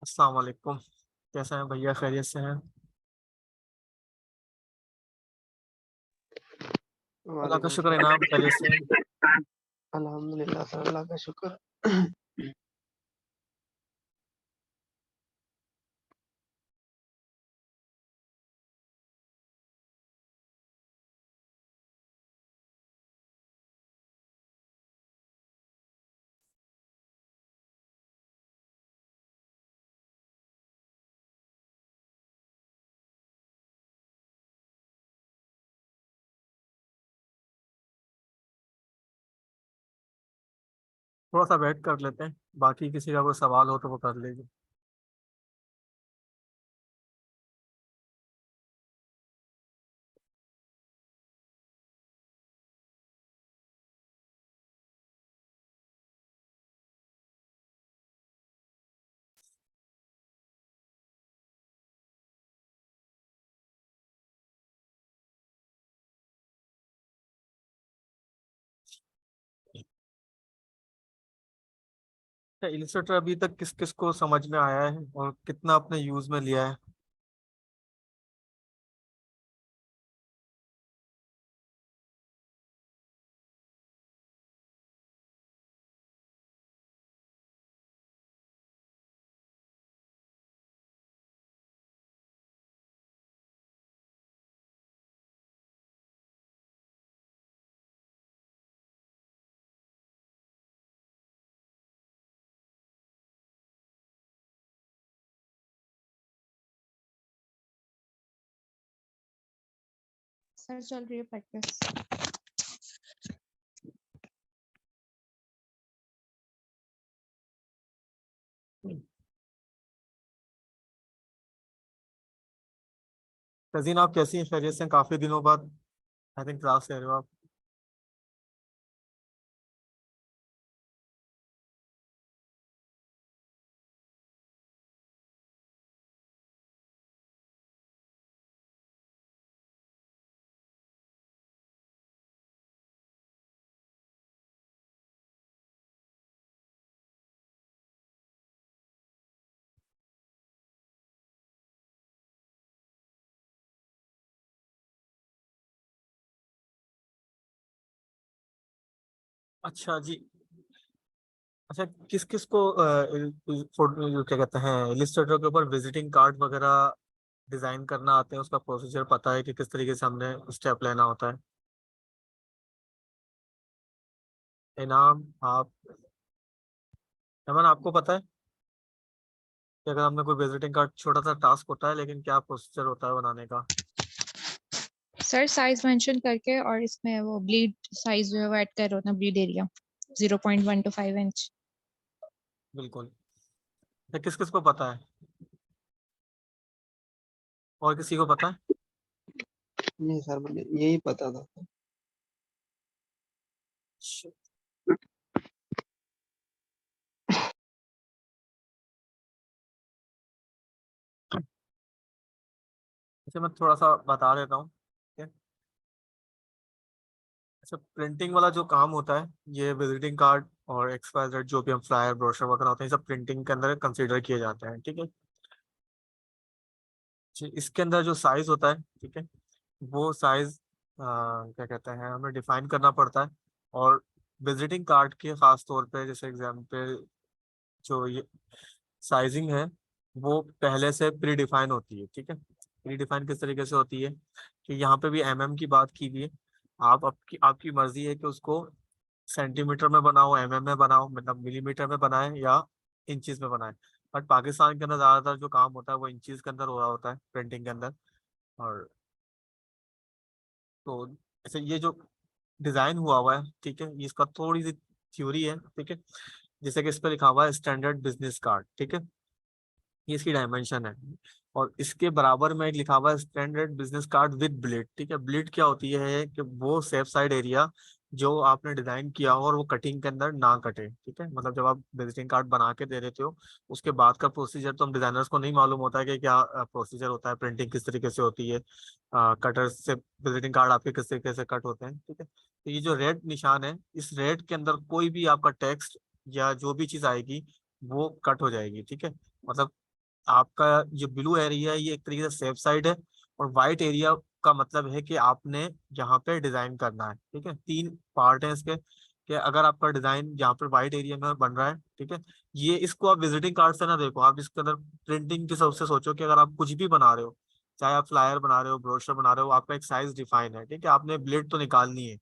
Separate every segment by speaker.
Speaker 1: अस्सलाम वालेकुम। कैसे हैं भैया, खैरियत से हैं? अल्लाह का
Speaker 2: वालेकुम
Speaker 1: शुक्र है
Speaker 2: सलाम।
Speaker 1: ना, खैरियत से हैं।
Speaker 2: अल्हम्दुलिल्लाह सर, अल्लाह का शुक्र।
Speaker 1: थोड़ा सा वेट कर लेते हैं, बाकी किसी का कोई सवाल हो तो वो कर लीजिए। इलिस्ट्रेटर अभी तक किस किस को समझ में आया है और कितना अपने यूज में लिया है?
Speaker 3: सर चल रही है प्रैक्टिस। तजीन, आप कैसी हैं? खैरियत से हैं? काफी दिनों बाद आई थिंक क्लास ले रहे हो आप। अच्छा जी। अच्छा, किस किस को फोटो क्या कहते हैं, इलिस्ट्रेटर के ऊपर विजिटिंग कार्ड वगैरह डिजाइन करना आते हैं? उसका प्रोसीजर पता है कि किस तरीके से हमने स्टेप लेना होता है? इनाम, आप अमन, आपको पता है कि अगर हमने कोई विजिटिंग कार्ड, छोटा सा टास्क होता है लेकिन क्या प्रोसीजर होता है बनाने का? सर साइज मेंशन करके और इसमें वो ब्लीड साइज जो है वो ऐड करो ना, ब्लीड एरिया 0.1 to 5 इंच।
Speaker 1: बिल्कुल। ये किस किस को पता है? और किसी को पता है?
Speaker 2: नहीं सर, मुझे यही पता था।
Speaker 1: अच्छा, मैं थोड़ा सा बता देता हूँ, ठीक है? अच्छा, प्रिंटिंग वाला जो काम होता है, ये विजिटिंग कार्ड और एक्सपायर जो भी हम फ्लायर ब्रोशर वगैरह होते हैं, ये सब प्रिंटिंग के अंदर कंसीडर किए जाते हैं, ठीक है? जी, इसके अंदर जो साइज होता है, ठीक है, वो साइज क्या कहते हैं, हमें डिफाइन करना पड़ता है। और विजिटिंग कार्ड के खास तौर पे, जैसे एग्जाम्पल, जो ये साइजिंग है वो पहले से प्री डिफाइन होती है, ठीक है? प्री डिफाइन किस तरीके से होती है कि यहाँ पे भी की बात की गई है। आप आपकी आपकी मर्जी है कि उसको सेंटीमीटर में बनाओ, में बनाओ, मतलब मिलीमीटर में बनाए या इंचज में बनाए। बट पाकिस्तान के अंदर ज्यादातर जो काम होता है वो इंचज के अंदर हो रहा होता है, प्रिंटिंग के अंदर। और तो ऐसे ये जो डिजाइन हुआ है, ठीक है, ये इसका थोड़ी सी थ्योरी है, ठीक है? जैसे कि इस पर लिखा हुआ है स्टैंडर्ड बिजनेस कार्ड, ठीक है? ये इसकी डायमेंशन है। और इसके बराबर में एक लिखा हुआ है standard business card with bleed, ठीक है? ब्लिड क्या होती है कि वो सेफ साइड एरिया जो आपने डिजाइन किया हो और वो कटिंग के अंदर ना कटे, ठीक है? मतलब जब आप विजिटिंग कार्ड बना के दे देते हो, उसके बाद का प्रोसीजर तो हम डिजाइनर्स को नहीं मालूम होता है कि क्या प्रोसीजर होता है, प्रिंटिंग किस तरीके से होती है, कटर से विजिटिंग कार्ड आपके किस तरीके से कट होते हैं, ठीक है? तो ये जो रेड निशान है, इस रेड के अंदर कोई भी आपका टेक्स्ट या जो भी चीज आएगी वो कट हो जाएगी, ठीक है? मतलब आपका जो ब्लू एरिया है ये एक तरीके से सेफ साइड है, और व्हाइट एरिया का मतलब है कि आपने यहाँ पे डिजाइन करना है। ठीक है, तीन पार्ट है इसके, कि अगर आपका डिजाइन यहाँ पर व्हाइट एरिया में बन रहा है, ठीक है, ये इसको आप विजिटिंग कार्ड से ना देखो, आप इसके अंदर प्रिंटिंग के सबसे सोचो कि अगर आप कुछ भी बना रहे हो, चाहे आप फ्लायर बना रहे हो, ब्रोशर बना रहे हो, आपका एक साइज डिफाइन है। ठीक है, आपने ब्लेड तो निकालनी है,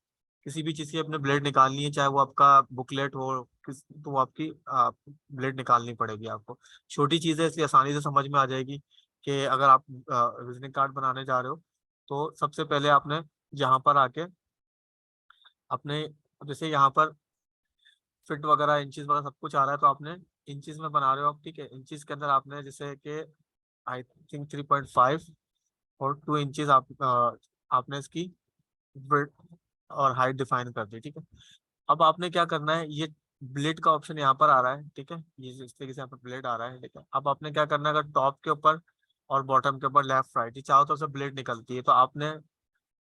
Speaker 1: किसी भी चीज की अपने ब्लेड निकालनी है, चाहे वो आपका बुकलेट हो तो वो आपकी ब्लेड निकालनी पड़ेगी आपको। छोटी चीज है इसलिए आसानी से समझ में आ जाएगी कि अगर आप विजिटिंग कार्ड बनाने जा रहे हो तो सबसे पहले आपने यहाँ पर आके अपने, जैसे यहाँ पर फिट वगैरह इंचेस वगैरह सब कुछ आ रहा है, तो आपने इंचेस में बना रहे हो आप, ठीक है, इंचेस के अंदर आपने जैसे कि आई थिंक 3.5 और 2 इंचेस आपने इसकी विड्थ और हाइट डिफाइन कर दी। ठीक है, अब आपने क्या करना है, ये ब्लेड का ऑप्शन यहाँ पर आ रहा है, ठीक है, ये इस तरीके से यहाँ पर ब्लेड आ रहा है। ठीक है, अब आपने क्या करना है, अगर टॉप के ऊपर और बॉटम के ऊपर लेफ्ट राइट ये चारों तरफ से ब्लेड निकलती है, तो आपने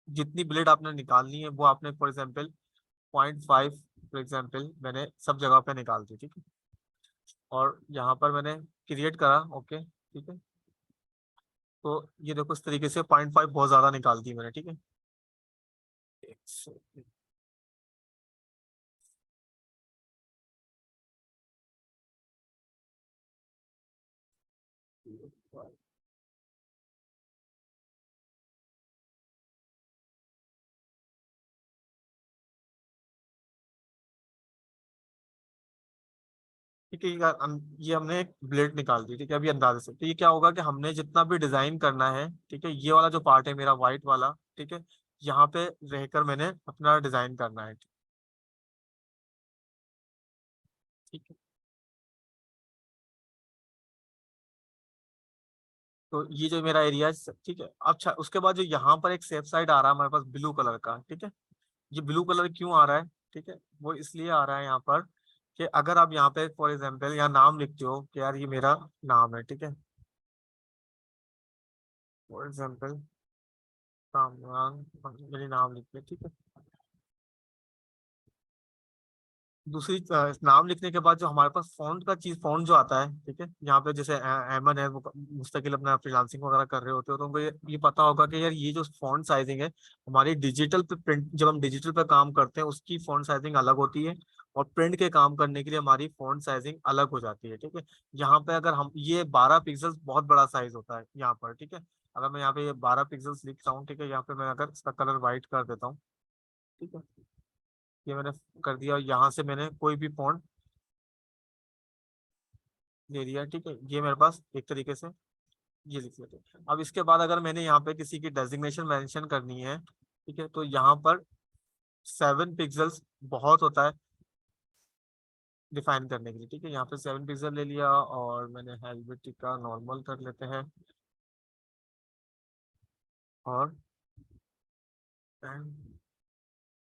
Speaker 1: जितनी ब्लेड आपने निकालनी है वो आपने फॉर एग्जाम्पल 0.5 फॉर एग्जाम्पल मैंने सब जगह पे निकाल दी। ठीक है, और यहाँ पर मैंने क्रिएट करा, ओके, ठीक है, तो ये देखो इस तरीके से 0.5 बहुत ज्यादा निकाल दी मैंने। ठीक है, एक second। ठीक है, ये हमने एक ब्लेड निकाल दी। ठीक है, अभी अंदाजे से तो ये क्या होगा कि हमने जितना भी डिजाइन करना है, ठीक है, ये वाला जो पार्ट है मेरा व्हाइट वाला, ठीक है, यहाँ पे रहकर मैंने अपना डिजाइन करना है। ठीक है, तो ये जो मेरा एरिया है, ठीक है, अच्छा उसके बाद जो यहाँ पर एक सेफ साइड आ रहा है हमारे पास ब्लू कलर का, ठीक है, ये ब्लू कलर क्यों आ रहा है, ठीक है, वो इसलिए आ रहा है यहाँ पर कि अगर आप यहाँ पे फॉर एग्जाम्पल यहाँ नाम लिखते हो कि यार ये मेरा नाम है, ठीक है, फॉर एग्जाम्पल कामरान, मेरे नाम लिखिए। ठीक है, दूसरी नाम लिखने के बाद जो हमारे पास फॉन्ट का चीज, फॉन्ट जो आता है, ठीक है, यहाँ पे जैसे अहमद है, वो मुस्तकिल अपना फ्रीलांसिंग वगैरह कर रहे होते हो, तो उनको ये पता होगा कि यार ये जो फॉन्ट साइजिंग है हमारी डिजिटल पे प्रिंट, जब हम डिजिटल पे काम करते हैं उसकी फॉन्ट साइजिंग अलग होती है, और प्रिंट के काम करने के लिए हमारी फॉन्ट साइजिंग अलग हो जाती है। ठीक है, यहाँ पे अगर हम ये 12 पिक्सल बहुत बड़ा साइज होता है यहाँ पर। ठीक है, अगर मैं यहाँ पे ये 12 पिक्सल लिखता हूँ, ठीक है, यहाँ पे मैं अगर इसका कलर व्हाइट कर देता हूँ, ठीक है, ये मैंने कर दिया, और यहाँ से मैंने कोई भी फॉन्ट ले लिया। ठीक है, ये मेरे पास एक तरीके से ये लिख लेते हैं। अब इसके बाद अगर मैंने यहाँ पे किसी की डेजिग्नेशन मेंशन करनी है, ठीक है, तो यहाँ पर 7 पिक्सल्स बहुत होता है डिफाइन करने के लिए। ठीक है, यहाँ पे 7 पिक्सल ले लिया, और मैंने हेल्वेटिका नॉर्मल कर लेते हैं, और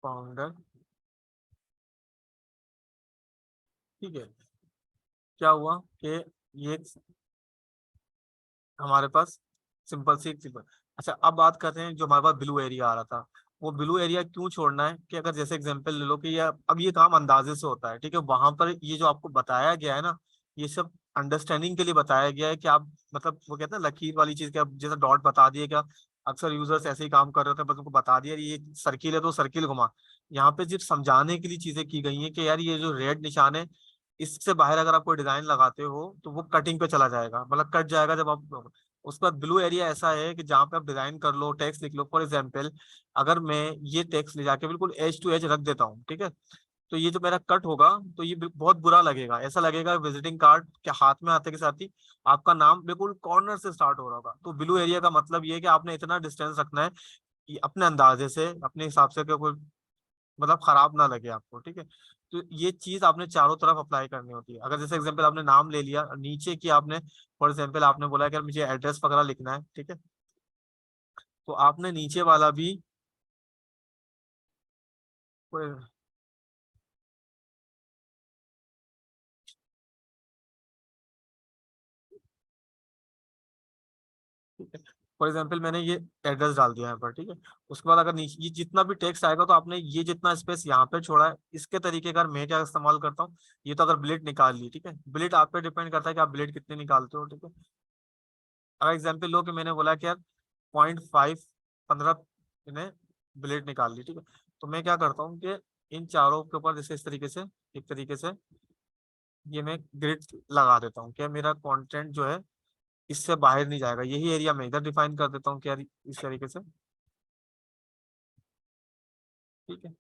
Speaker 1: फाउंडर। ठीक है, क्या हुआ कि ये हमारे पास सिंपल सी एक सिंपल। अच्छा, अब बात करते हैं जो हमारे पास ब्लू एरिया आ रहा था, वो ब्लू एरिया क्यों छोड़ना है, कि अगर जैसे एग्जांपल ले लो कि ये अब ये काम अंदाजे से होता है, ठीक है, वहां पर ये जो आपको बताया गया है ना, ये सब अंडरस्टैंडिंग के लिए बताया गया है कि आप मतलब वो कहते हैं लकीर वाली चीज के, अब जैसे डॉट बता दिए क्या, अक्सर यूजर्स ऐसे ही काम कर रहे होते हैं, बस उनको बता दिया ये सर्किल है तो सर्किल घुमा। यहाँ पे सिर्फ समझाने के लिए चीजें की गई हैं कि यार ये जो रेड निशान है इससे बाहर अगर आप कोई डिजाइन लगाते हो तो वो कटिंग पे चला जाएगा, मतलब कट जाएगा जब आप। उसके बाद ब्लू एरिया ऐसा है कि जहाँ पे आप डिजाइन कर लो, टेक्स्ट लिख लो, फॉर एग्जाम्पल अगर मैं ये टेक्स्ट ले जाके बिल्कुल एज टू एज रख देता हूँ, ठीक है, तो ये जो मेरा कट होगा तो ये बहुत बुरा लगेगा, ऐसा लगेगा विजिटिंग कार्ड के हाथ में आते के साथ ही आपका नाम बिल्कुल कॉर्नर से स्टार्ट हो रहा होगा। तो ब्लू एरिया का मतलब ये है कि आपने इतना डिस्टेंस रखना है कि अपने अंदाजे से अपने हिसाब से कि कोई मतलब खराब ना लगे आपको। ठीक है, तो ये चीज आपने चारों तरफ अप्लाई करनी होती है। अगर जैसे एग्जांपल आपने नाम ले लिया, नीचे की आपने फॉर एग्जांपल आपने बोला कि यार मुझे एड्रेस वगैरह लिखना है, ठीक है, तो आपने नीचे वाला भी फॉर एग्जाम्पल मैंने ये एड्रेस डाल दिया यहाँ पर, ठीक है, उसके बाद अगर नीचे ये जितना भी टेक्स्ट आएगा तो आपने ये जितना स्पेस यहाँ पे छोड़ा है इसके तरीके का मैं क्या इस्तेमाल करता हूँ, ये तो अगर ब्लेड निकाल ली, ठीक है, ब्लेड आप पे डिपेंड करता है कि आप ब्लेड कितने निकालते हो। ठीक है, अगर एग्जाम्पल लो कि मैंने बोला कि यार 0.5 15 मैंने बुलेट निकाल ली, ठीक है। तो मैं क्या करता हूँ कि इन चारों के ऊपर जैसे इस तरीके से, एक तरीके से ये मैं ग्रिड लगा देता हूँ, क्या मेरा कंटेंट जो है इससे बाहर नहीं जाएगा। यही एरिया मैं इधर डिफाइन कर देता हूँ कि यार इस तरीके से, ठीक है।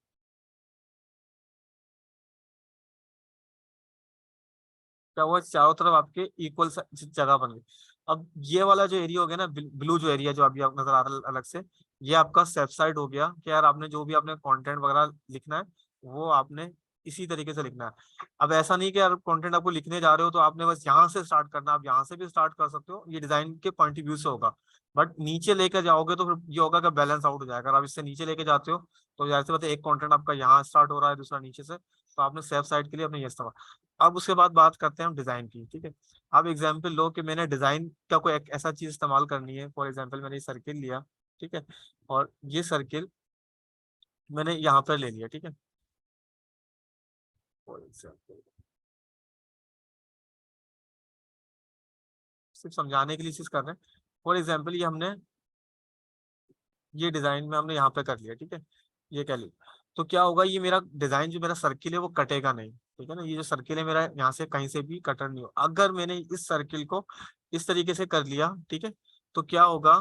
Speaker 1: क्या हुआ, चारों तरफ आपके इक्वल जगह बन गई। अब ये वाला जो एरिया हो गया ना, ब्लू जो एरिया जो अभी आप नजर आ रहा है अलग से, ये आपका सेफ साइड हो गया कि यार आपने जो भी आपने कंटेंट वगैरह लिखना है वो आपने इसी तरीके से लिखना है। अब ऐसा नहीं कि यार कंटेंट आपको लिखने जा रहे हो तो आपने बस यहाँ से स्टार्ट करना, आप यहाँ से भी स्टार्ट कर सकते हो, ये डिजाइन के पॉइंट ऑफ व्यू से होगा। बट नीचे लेकर जाओगे तो फिर ये होगा कि बैलेंस आउट हो जाएगा। अगर आप इससे नीचे लेके जाते हो तो जैसे बताए एक कंटेंट आपका यहाँ स्टार्ट हो रहा है, दूसरा नीचे से, तो आपने सेफ साइड के लिए अपने ये इस्तेमाल। अब उसके बाद बात करते हैं हम डिजाइन की, ठीक है। अब एग्जाम्पल लो कि मैंने डिजाइन का कोई एक ऐसा चीज इस्तेमाल करनी है। फॉर एग्जाम्पल मैंने ये सर्किल लिया, ठीक है, और ये सर्किल मैंने यहाँ पर ले लिया, ठीक है। फॉर एग्जाम्पल सिर्फ समझाने के लिए चीज कर रहे हैं। फॉर एग्जाम्पल ये हमने ये डिजाइन में हमने यहाँ पे कर लिया, ठीक है, ये कह लिया। तो क्या होगा, ये मेरा डिजाइन जो मेरा सर्किल है वो कटेगा नहीं, ठीक है ना। ये जो सर्किल है मेरा यहाँ से कहीं से भी कटर नहीं हो। अगर मैंने इस सर्किल को इस तरीके से कर लिया, ठीक है, तो क्या होगा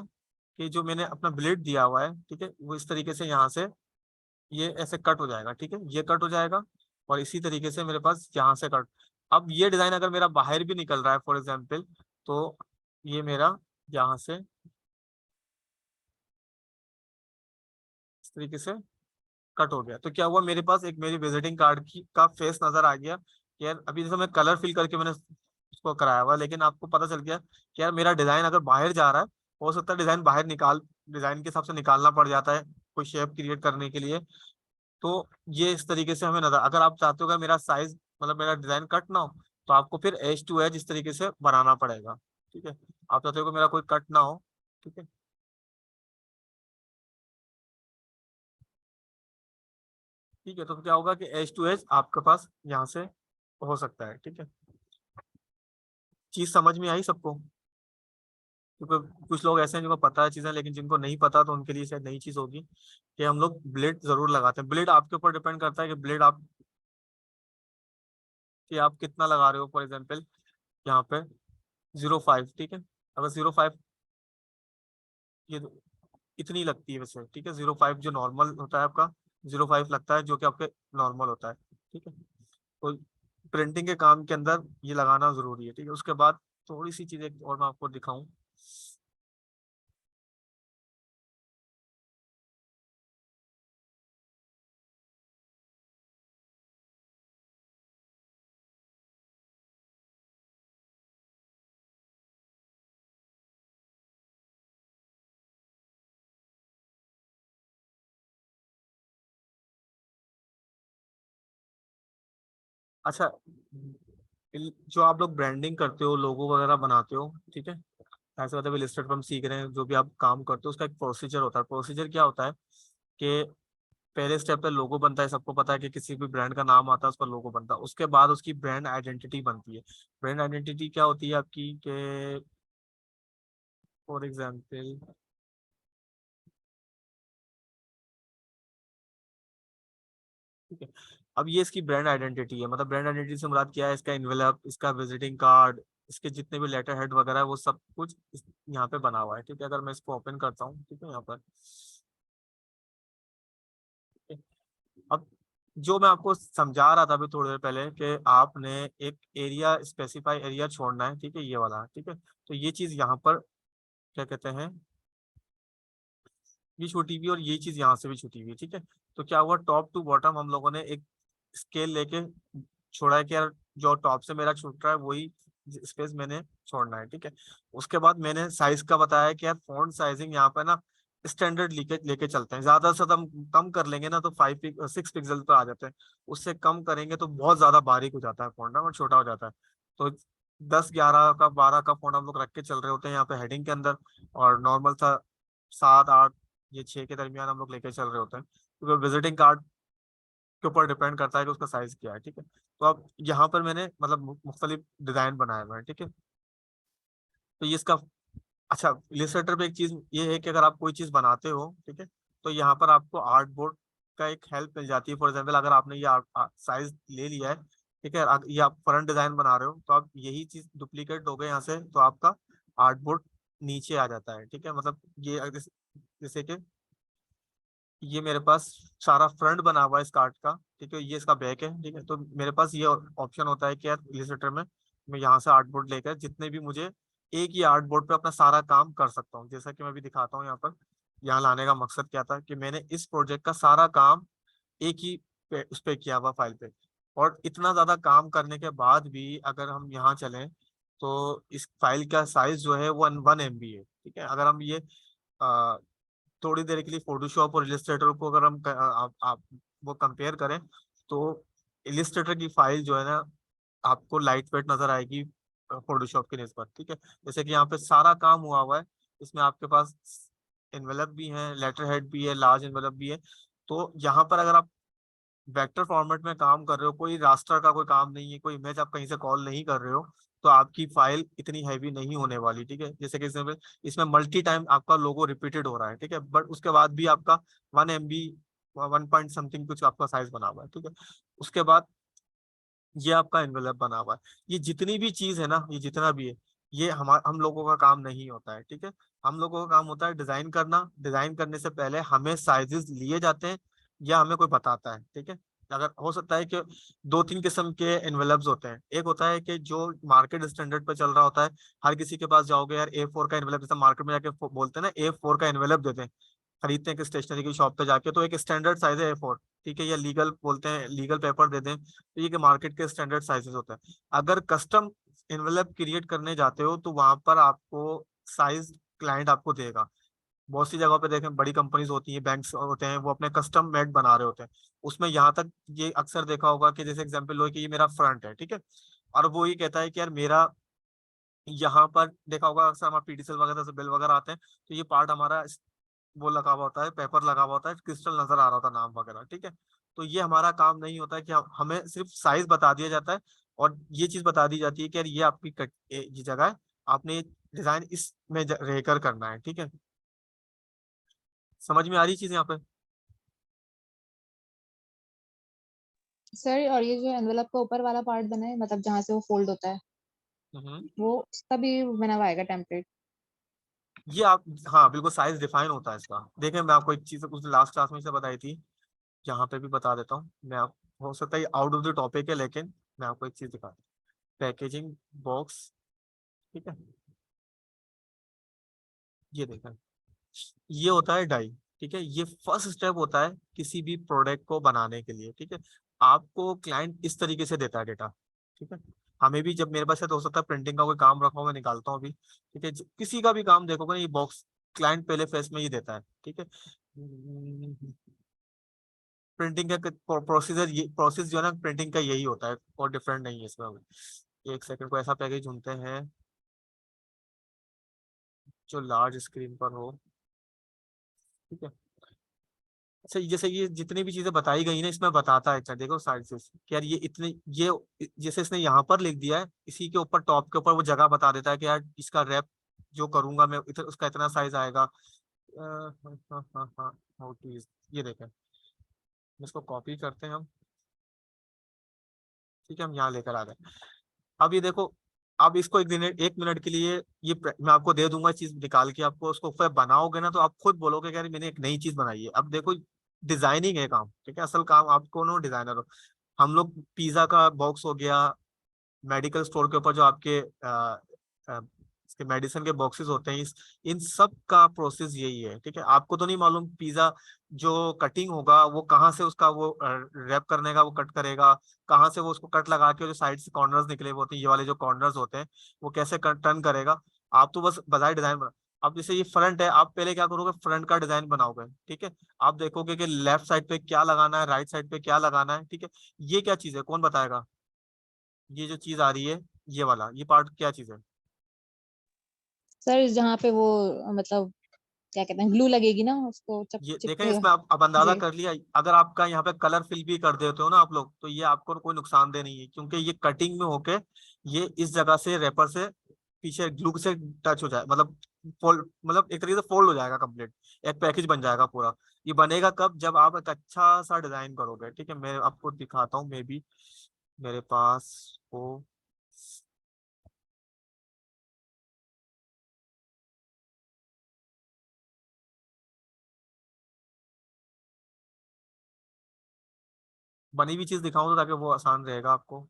Speaker 1: कि जो मैंने अपना ब्लेड दिया हुआ है, ठीक है, वो इस तरीके से यहाँ से ये ऐसे कट हो जाएगा, ठीक है, ये कट हो जाएगा। और इसी तरीके से मेरे पास यहाँ से कट। अब ये डिजाइन अगर मेरा बाहर भी निकल रहा है फॉर एग्जाम्पल, तो ये मेरा यहाँ से इस तरीके से कट हो गया। तो क्या हुआ, मेरे पास एक मेरी विजिटिंग कार्ड की का फेस नजर आ गया कि यार अभी जैसे मैं कलर फिल करके मैंने उसको कराया हुआ, लेकिन आपको पता चल गया कि यार मेरा डिजाइन अगर बाहर जा रहा है, हो सकता है डिजाइन बाहर निकाल, डिजाइन के हिसाब से निकालना पड़ जाता है कोई शेप क्रिएट करने के लिए। तो ये इस तरीके से हमें नजर, अगर आप चाहते हो कि मेरा साइज मतलब मेरा डिजाइन कट ना हो, तो आपको फिर एज टू एज इस तरीके से बनाना पड़ेगा, ठीक है। आप चाहते हो कि मेरा कोई कट ना हो, ठीक है, ठीक है। तो क्या होगा कि एज टू एज आपके पास यहाँ से हो सकता है, ठीक है। चीज समझ में आई सबको? क्योंकि कुछ लोग ऐसे हैं जिनको पता है चीजें, लेकिन जिनको नहीं पता तो उनके लिए शायद नई चीज होगी कि हम लोग ब्लेड जरूर लगाते हैं। ब्लेड आपके ऊपर डिपेंड करता है कि ब्लेड आप कि आप कितना लगा रहे हो। फॉर एग्जाम्पल यहाँ पे 0.5, ठीक है, अगर 0.5 ये इतनी लगती है वैसे, ठीक है, 0.5 जो नॉर्मल होता है आपका, 0.5 लगता है जो कि आपके नॉर्मल होता है, ठीक है। तो प्रिंटिंग के काम के अंदर ये लगाना जरूरी है, ठीक है। उसके बाद थोड़ी सी चीजें और मैं आपको दिखाऊं। अच्छा, जो आप लोग ब्रांडिंग करते हो, लोगो वगैरह बनाते हो, ठीक है, ऐसे मतलब इलस्ट्रेट पर हम सीख रहे हैं, जो भी आप काम करते हो उसका एक प्रोसीजर होता है। प्रोसीजर क्या होता है कि पहले स्टेप पे लोगो बनता है, सबको पता है कि किसी भी ब्रांड का नाम आता है उस पर लोगो बनता है। उसके बाद उसकी ब्रांड आइडेंटिटी बनती है। ब्रांड आइडेंटिटी क्या होती है आपकी कि फॉर एग्जाम्पल, ठीक है, अब ये इसकी ब्रांड आइडेंटिटी है। मतलब ब्रांड आइडेंटिटी से मुराद क्या है, इसका इन्वेलप, इसका विजिटिंग कार्ड, इसके जितने भी लेटर हेड वगैरह है वो सब कुछ यहाँ पे बना हुआ है, ठीक है। अगर मैं इसको ओपन करता हूँ, ठीक है, यहाँ पर, ठीक है। अब जो मैं आपको समझा रहा था अभी थोड़ी देर पहले कि आपने एक एरिया स्पेसिफाई एरिया छोड़ना है, ठीक है, ये वाला, ठीक है। तो ये चीज यहाँ पर क्या कहते हैं, ये छूटी हुई और ये चीज यहाँ से भी छूटी हुई है, ठीक है। तो क्या हुआ, टॉप टू बॉटम हम लोगों ने एक स्केल लेके छोड़ा है कि यार जो टॉप से मेरा छूट रहा है वही स्पेस मैंने छोड़ना है, ठीक है। उसके बाद मैंने साइज का बताया कि यार फॉन्ट साइजिंग यहाँ पे ना स्टैंडर्ड लेके लेके चलते हैं। ज्यादा से हम कम कर लेंगे ना तो 6 पिक्सल पर आ जाते हैं, उससे कम करेंगे तो बहुत ज्यादा बारीक हो जाता है फॉन्ट ना, और छोटा हो जाता है। तो 10 11 का 12 का फॉन्ट हम लोग रख के चल रहे होते हैं यहाँ पे हेडिंग के अंदर, और नॉर्मल सा 7 8 ये 6 के दरमियान हम लोग लेके चल रहे होते हैं, क्योंकि विजिटिंग कार्ड के ऊपर डिपेंड करता है कि उसका साइज क्या है, ठीक है। तो अब यहाँ पर मैंने मतलब मुख्तलिफ डिजाइन बनाए हुए हैं, ठीक है। तो ये इसका अच्छा, इलिस्ट्रेटर पे एक चीज ये है कि अगर आप कोई चीज बनाते हो, ठीक है, तो यहाँ पर आपको आर्ट बोर्ड का एक हेल्प मिल जाती है। फॉर एग्जाम्पल अगर आपने ये साइज ले लिया है, ठीक है, ये आप फ्रंट डिजाइन बना रहे हो, तो आप यही चीज डुप्लीकेट हो गए यहाँ से, तो आपका आर्ट बोर्ड नीचे आ जाता है। ठीक है, मतलब ये जैसे कि ये मेरे पास सारा फ्रंट बना हुआ है इस कार्ड का, ठीक है, ये इसका बैक है, ठीक है, तो मेरे पास ये ऑप्शन होता है कि यार इलिस्ट्रेटर में मैं यहाँ से आर्टबोर्ड लेकर जितने भी मुझे एक ही आर्टबोर्ड पे अपना सारा काम कर सकता हूँ। जैसा कि मैं भी दिखाता हूँ यहाँ पर, यहाँ लाने का मकसद क्या था कि मैंने इस प्रोजेक्ट का सारा काम एक ही उस पे किया हुआ फाइल पे। और इतना ज्यादा काम करने के बाद भी अगर हम यहाँ चलें तो इस फाइल का साइज जो है वो 1 MB है। ठीक है, अगर हम ये थोड़ी देर के लिए फोटोशॉप और इलिस्ट्रेटर को अगर हम आप वो कंपेयर करें, तो इलिस्ट्रेटर की फाइल जो है ना आपको लाइट वेट नजर आएगी फोटोशॉप की निस्बत। ठीक है, जैसे कि यहाँ पे सारा काम हुआ हुआ है, इसमें आपके पास एनवेलप भी है, लेटर हेड भी है, लार्ज एनवेलप भी है। तो यहाँ पर अगर आप वेक्टर फॉर्मेट में काम कर रहे हो, कोई रास्टर का कोई काम नहीं है, कोई इमेज आप कहीं से कॉल नहीं कर रहे हो, तो आपकी फाइल इतनी हैवी नहीं होने वाली। ठीक है, जैसे कि इसमें मल्टी टाइम आपका लोगो रिपीटेड हो रहा है, ठीक है, बट उसके बाद भी आपका 1 MB 1 पॉइंट समथिंग कुछ आपका साइज बना हुआ है। ठीक है, उसके बाद ये आपका एनवेलप बना हुआ है। ये जितनी भी चीज है ना, ये जितना भी है, ये हम लोगों का काम नहीं होता है। ठीक है, हम लोगों का काम होता है डिजाइन करना। डिजाइन करने से पहले हमें साइजेस लिए जाते हैं या हमें कोई बताता है। ठीक है, अगर हो सकता है कि 2-3 किस्म के एनवेलप्स होते हैं। एक होता है कि जो मार्केट स्टैंडर्ड पे चल रहा होता है, हर किसी के पास जाओगे यार A4 का एनवेलप, जैसे मार्केट में जाके बोलते हैं ना A4 का एनवेलप देते हैं, खरीदते हैं कि स्टेशनरी की शॉप पे जाके, तो एक स्टैंडर्ड साइज है A4। ठीक है, या लीगल बोलते हैं, लीगल पेपर देते हैं, तो ये कि मार्केट के स्टैंडर्ड साइजेस होते हैं। अगर कस्टम एनवेलप क्रिएट करने जाते हो तो वहां पर आपको साइज क्लाइंट आपको देगा। बहुत सी जगहों पे देखें, बड़ी कंपनीज होती हैं, बैंक्स होते हैं, वो अपने कस्टम मेड बना रहे होते हैं। उसमें यहाँ तक ये अक्सर देखा होगा कि जैसे एग्जांपल लो कि ये मेरा फ्रंट है, ठीक है, और वो ये कहता है कि यार मेरा यहाँ पर देखा होगा अक्सर हमारा PDCL वगैरह से बिल वगैरह आते हैं, तो ये पार्ट हमारा वो लगा हुआ होता है, पेपर लगा हुआ होता है, क्रिस्टल नजर आ रहा होता है, नाम वगैरह। ठीक है, तो ये हमारा काम नहीं होता है कि हमें सिर्फ साइज बता दिया जाता है और ये चीज बता दी जाती है कि यार ये आपकी ये जगह है, आपने डिजाइन इसमें रहकर करना है। ठीक है, समझ में आ रही चीज यहाँ पे?
Speaker 4: सर, और ये जो एनवेलप का ऊपर वाला पार्ट बना है, मतलब जहाँ से वो फोल्ड होता है,
Speaker 1: हम्म।
Speaker 4: वो उसका भी बना हुआ आएगा टेम्पलेट?
Speaker 1: ये आप, हाँ बिल्कुल, साइज डिफाइन होता है इसका। देखें, मैं आपको एक चीज उस लास्ट क्लास में से बताई थी, यहाँ पे भी बता देता हूँ मैं। आप हो सकता है आउट ऑफ द टॉपिक है, लेकिन मैं आपको एक चीज दिखा, पैकेजिंग बॉक्स, ठीक है, ये देखें, ये होता है डाई। ठीक है, ये फर्स्ट स्टेप होता है किसी भी प्रोडक्ट को बनाने के लिए। ठीक है, आपको क्लाइंट इस तरीके से देता है डेटा। ठीक है, हमें भी जब मेरे पास है तो हो सकता है प्रिंटिंग का कोई काम रखा हो, मैं निकालता हूँ अभी। ठीक है, किसी का भी काम देखोगे ना, ये बॉक्स क्लाइंट पहले फेस में ही देता है। ठीक है, प्रिंटिंग का प्रोसीजर, ये प्रोसेस जो है ना प्रिंटिंग का यही होता है, और डिफरेंट नहीं है इसमें। एक सेकंड को ऐसा पैकेज ढूंढते हैं जो लार्ज स्क्रीन पर हो। ठीक है, अच्छा, जैसे ये जितनी भी चीजें बताई गई ना, इसमें बताता है, अच्छा देखो साइड से कि यार ये इतने, ये जैसे इसने यहाँ पर लिख दिया है, इसी के ऊपर टॉप के ऊपर वो जगह बता देता है कि यार इसका रैप जो करूंगा मैं उसका इतना साइज आएगा। हाँ हाँ हाँ, हाउ टू यूज, ये देखें, इसको कॉपी करते हैं हम। ठीक है, हम यहाँ लेकर आ गए। अब ये देखो, अब इसको 1 मिनट के लिए ये मैं आपको दे दूंगा चीज निकाल के, आपको उसको फिर बनाओगे ना तो आप खुद बोलोगे कि यार मैंने एक नई चीज बनाई है। अब देखो, डिजाइनिंग है काम, ठीक है, असल काम आप कौन हो, डिजाइनर हो। हम लोग पिज्जा का बॉक्स हो गया, मेडिकल स्टोर के ऊपर जो आपके इसके मेडिसिन के बॉक्सेस होते हैं, इन सब का प्रोसेस यही है। ठीक है, आपको तो नहीं मालूम पिज्जा जो कटिंग होगा वो कहाँ से उसका वो रैप करने का वो कट करेगा, कहाँ से वो उसको कट लगा के जो साइड से कॉर्नर्स निकले हुए होते हैं, ये वाले जो कॉर्नर्स होते हैं, वो कैसे टर्न करेगा। आप तो बस बजाय डिजाइन बना, अब जैसे ये फ्रंट है, आप पहले क्या करोगे, फ्रंट का डिजाइन बनाओगे। ठीक है, आप देखोगे कि लेफ्ट साइड पे क्या लगाना है, राइट साइड पे क्या लगाना है। ठीक है, ये क्या चीज है, कौन बताएगा? ये जो चीज आ रही है, ये वाला, ये पार्ट क्या चीज है?
Speaker 4: सर, जहाँ पे वो मतलब क्या कहते हैं, ग्लू लगेगी ना, उसको
Speaker 1: ये देखें,
Speaker 4: चिपकेगा।
Speaker 1: इसमें आप अब अंदाजा
Speaker 4: जी।
Speaker 1: कर लिया। अगर आपका यहाँ पे कलर फिल भी कर देते हो ना आप लोग, तो ये आपको कोई नुकसानदेह नहीं है, क्योंकि ये कटिंग में होके ये इस जगह से रेपर से पीछे ग्लू से टच हो जाए, मतलब फोल्ड, मतलब एक तरीके से फोल्ड हो जाएगा कंप्लीट, एक पैकेज बन जाएगा पूरा। ये बनेगा कब, जब आप एक अच्छा सा डिजाइन करोगे, ठीक है। मैं आपको दिखाता हूँ, मे बी मेरे पास वो बनी हुई चीज दिखाऊं तो, ताकि वो आसान रहेगा आपको।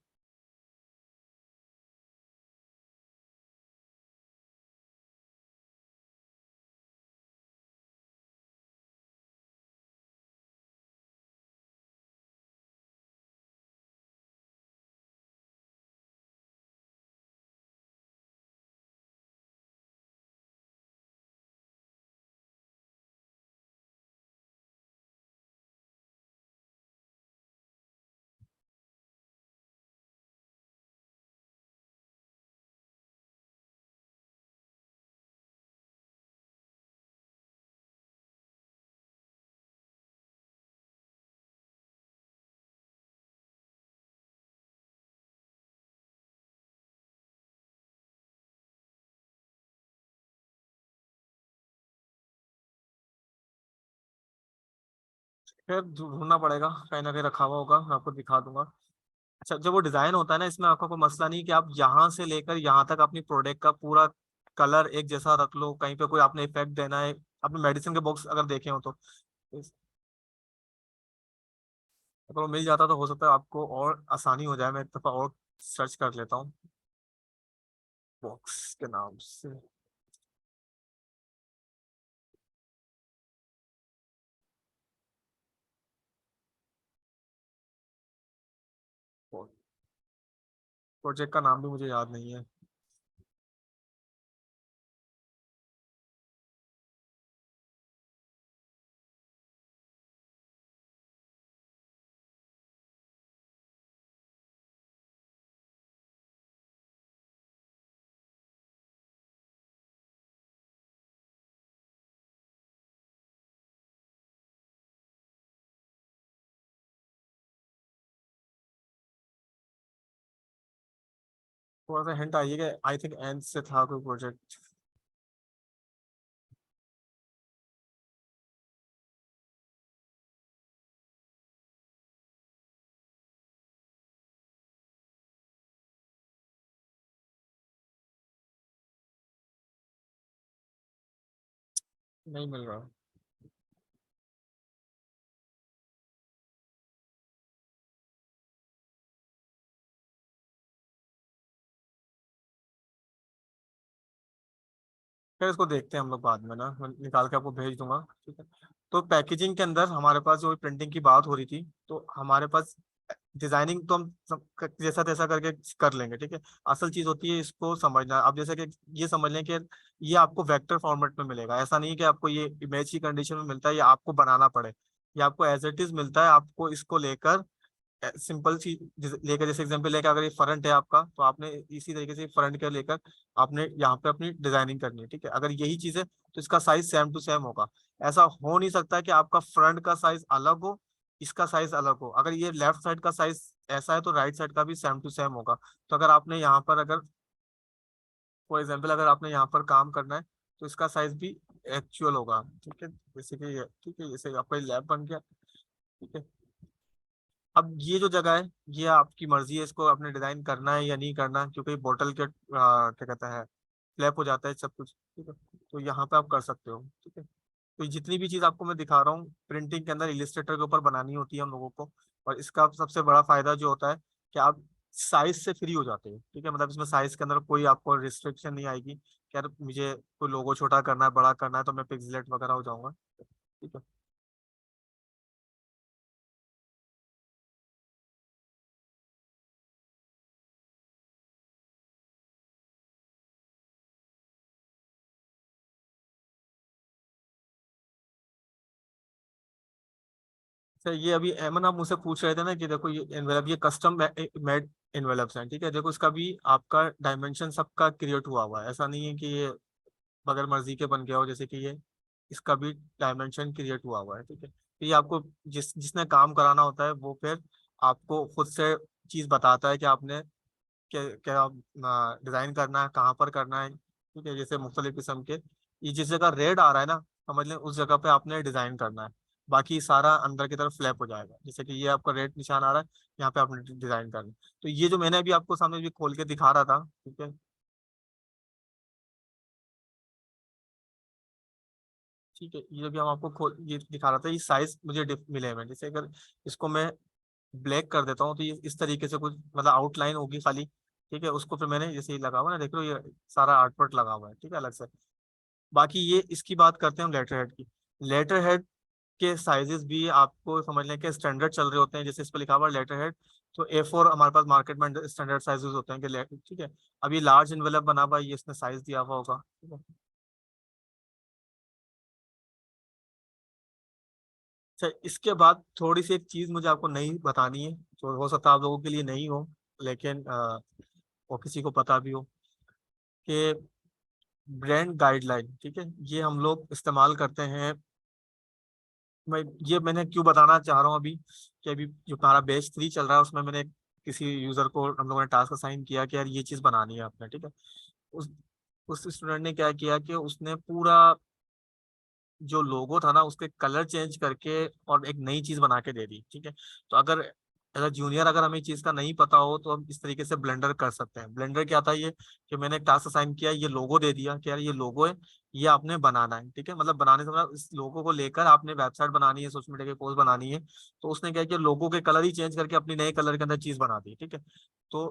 Speaker 1: फिर ढूंढना पड़ेगा, कहीं ना कहीं रखा हुआ होगा, मैं आपको दिखा दूंगा। अच्छा, जब वो डिजाइन होता है ना, इसमें आपका कोई मसला नहीं कि आप यहाँ से लेकर यहाँ तक अपनी प्रोडक्ट का पूरा कलर एक जैसा रख लो, कहीं पे कोई आपने इफेक्ट देना है। आपने मेडिसिन के बॉक्स अगर देखे हो तो अगर वो मिल जाता तो हो सकता है आपको और आसानी हो जाए। मैं एक दफा और सर्च कर लेता हूँ बॉक्स के नाम से। प्रोजेक्ट का नाम भी मुझे याद नहीं है। थोड़ा सा हिंट आइएगा, आई थिंक एंड से था कोई प्रोजेक्ट। नहीं मिल रहा। फिर इसको देखते हैं हम लोग बाद में ना, मैं निकाल के आपको भेज दूंगा, ठीक है। तो पैकेजिंग के अंदर हमारे पास जो प्रिंटिंग की बात हो रही थी, तो हमारे पास डिजाइनिंग तो हम जैसा तैसा करके कर लेंगे, ठीक है। असल चीज होती है इसको समझना। अब जैसे कि ये समझ लें कि ये आपको वेक्टर फॉर्मेट में मिलेगा, ऐसा नहीं है कि आपको ये इमेज की कंडीशन में मिलता है या आपको बनाना पड़े। ये आपको एज इट इज मिलता है। आपको इसको लेकर सिंपल सी लेकर, जैसे एग्जांपल लेकर, अगर ये फ्रंट है आपका, तो आपने इसी तरीके से फ्रंट के लेकर आपने यहाँ पे अपनी डिजाइनिंग करनी है, ठीक है। अगर यही चीज है तो इसका साइज सेम टू सेम होगा। ऐसा हो नहीं सकता कि आपका फ्रंट का साइज अलग हो, इसका साइज अलग हो। अगर ये लेफ्ट साइड का साइज ऐसा है तो राइट साइड का भी सेम टू सेम होगा। तो अगर आपने यहाँ पर, अगर फॉर एग्जाम्पल अगर आपने यहाँ पर काम करना है, तो इसका साइज भी एक्चुअल होगा, ठीक है। जैसे कि ठीक है, जैसे आपका लैब बन गया, ठीक है। अब ये जो जगह है, ये आपकी मर्जी है, इसको आपने डिजाइन करना है या नहीं करना, क्योंकि बोतल के क्या कहता है, फ्लैप हो जाता है सब कुछ, ठीक है। तो यहाँ पे आप कर सकते हो, ठीक है। तो जितनी भी चीज आपको मैं दिखा रहा हूँ, प्रिंटिंग के अंदर इलिस्ट्रेटर के ऊपर बनानी होती है हम लोगों को। और इसका सबसे बड़ा फायदा जो होता है कि आप साइज से फ्री हो जाते हो, ठीक है। मतलब इसमें साइज के अंदर कोई आपको रिस्ट्रिक्शन नहीं आएगी कि यार मुझे कोई लोगो छोटा करना है, बड़ा करना है, तो मैं पिक्सलेट वगैरह हो जाऊंगा, ठीक है। सर ये अभी एमन आप मुझसे पूछ रहे थे ना कि देखो ये एनवेलप, ये कस्टम मेड एनवेलप्स हैं, ठीक है। देखो इसका भी आपका डायमेंशन सबका क्रिएट हुआ हुआ है, ऐसा नहीं है कि ये बगैर मर्जी के बन गया हो, जैसे कि ये इसका भी डायमेंशन क्रिएट हुआ हुआ है, ठीक है। तो ये आपको जिसने काम कराना होता है वो फिर आपको खुद से चीज बताता है कि आपने क्या क्या डिजाइन करना है, कहाँ पर करना है, ठीक है। जैसे मुख्तलिफ किस्म के ये जिस जगह रेड आ रहा है ना, समझ लें उस जगह पे आपने डिजाइन करना है, बाकी सारा अंदर की तरफ फ्लैप हो जाएगा। जैसे कि ये आपका रेड निशान आ रहा है, यहाँ पे आपने डिजाइन करना है। तो ये जो मैंने अभी आपको सामने भी खोल के दिखा रहा था, ठीक है, ठीक है, ये भी हम आपको खोल ये दिखा रहा था, ये साइज मुझे मिले हैं। जैसे अगर इसको मैं ब्लैक कर देता हूँ तो ये इस तरीके से कुछ मतलब आउटलाइन होगी खाली, ठीक है। उसको फिर मैंने जैसे ही लगा हुआ ना, देख लो ये सारा आर्टवर्क लगा हुआ है, ठीक है, अलग से। बाकी ये इसकी बात करते हैं हम लेटर हेड की। लेटर हेड के साइजेस भी आपको समझ लें कि स्टैंडर्ड चल रहे होते हैं। जैसे इस पर लिखा हुआ है लेटर हेड, तो A4 हमारे पास मार्केट में स्टैंडर्ड साइजेस होते हैं कि ठीक है। अब ये लार्ज इन्वेलप बना हुआ है, ये इसने साइज दिया हुआ होगा, ठीक है। अच्छा, इसके बाद थोड़ी सी एक चीज मुझे आपको नहीं बतानी है, जो हो सकता है आप लोगों के लिए नहीं हो, लेकिन वो किसी को पता भी हो, कि ब्रांड गाइडलाइन, ठीक है, ये हम लोग इस्तेमाल करते हैं। मैं ये मैंने क्यों बताना चाह रहा हूँ अभी, कि अभी जो हमारा बैच 3 चल रहा है उसमें मैंने किसी यूजर को हम लोगों ने टास्क असाइन किया कि यार ये चीज बनानी है आपने, ठीक है। उस उस स्टूडेंट ने क्या किया कि उसने पूरा जो लोगो था ना उसके कलर चेंज करके और एक नई चीज बना के दे दी, ठीक है। तो अगर एज जूनियर अगर हमें चीज का नहीं पता हो तो हम इस तरीके से ब्लेंडर कर सकते हैं। ब्लेंडर क्या था, ये कि मैंने एक टास्क असाइन किया, ये लोगो दे दिया कि यार ये लोगो है, ये आपने बनाना है, ठीक है। मतलब बनाने से मतलब इस लोगो को लेकर आपने वेबसाइट बनानी है, सोशल मीडिया की पोस्ट बनानी है, तो उसने क्या किया, लोगो के कलर ही चेंज करके अपनी नए कलर के अंदर चीज बना दी, ठीक है। तो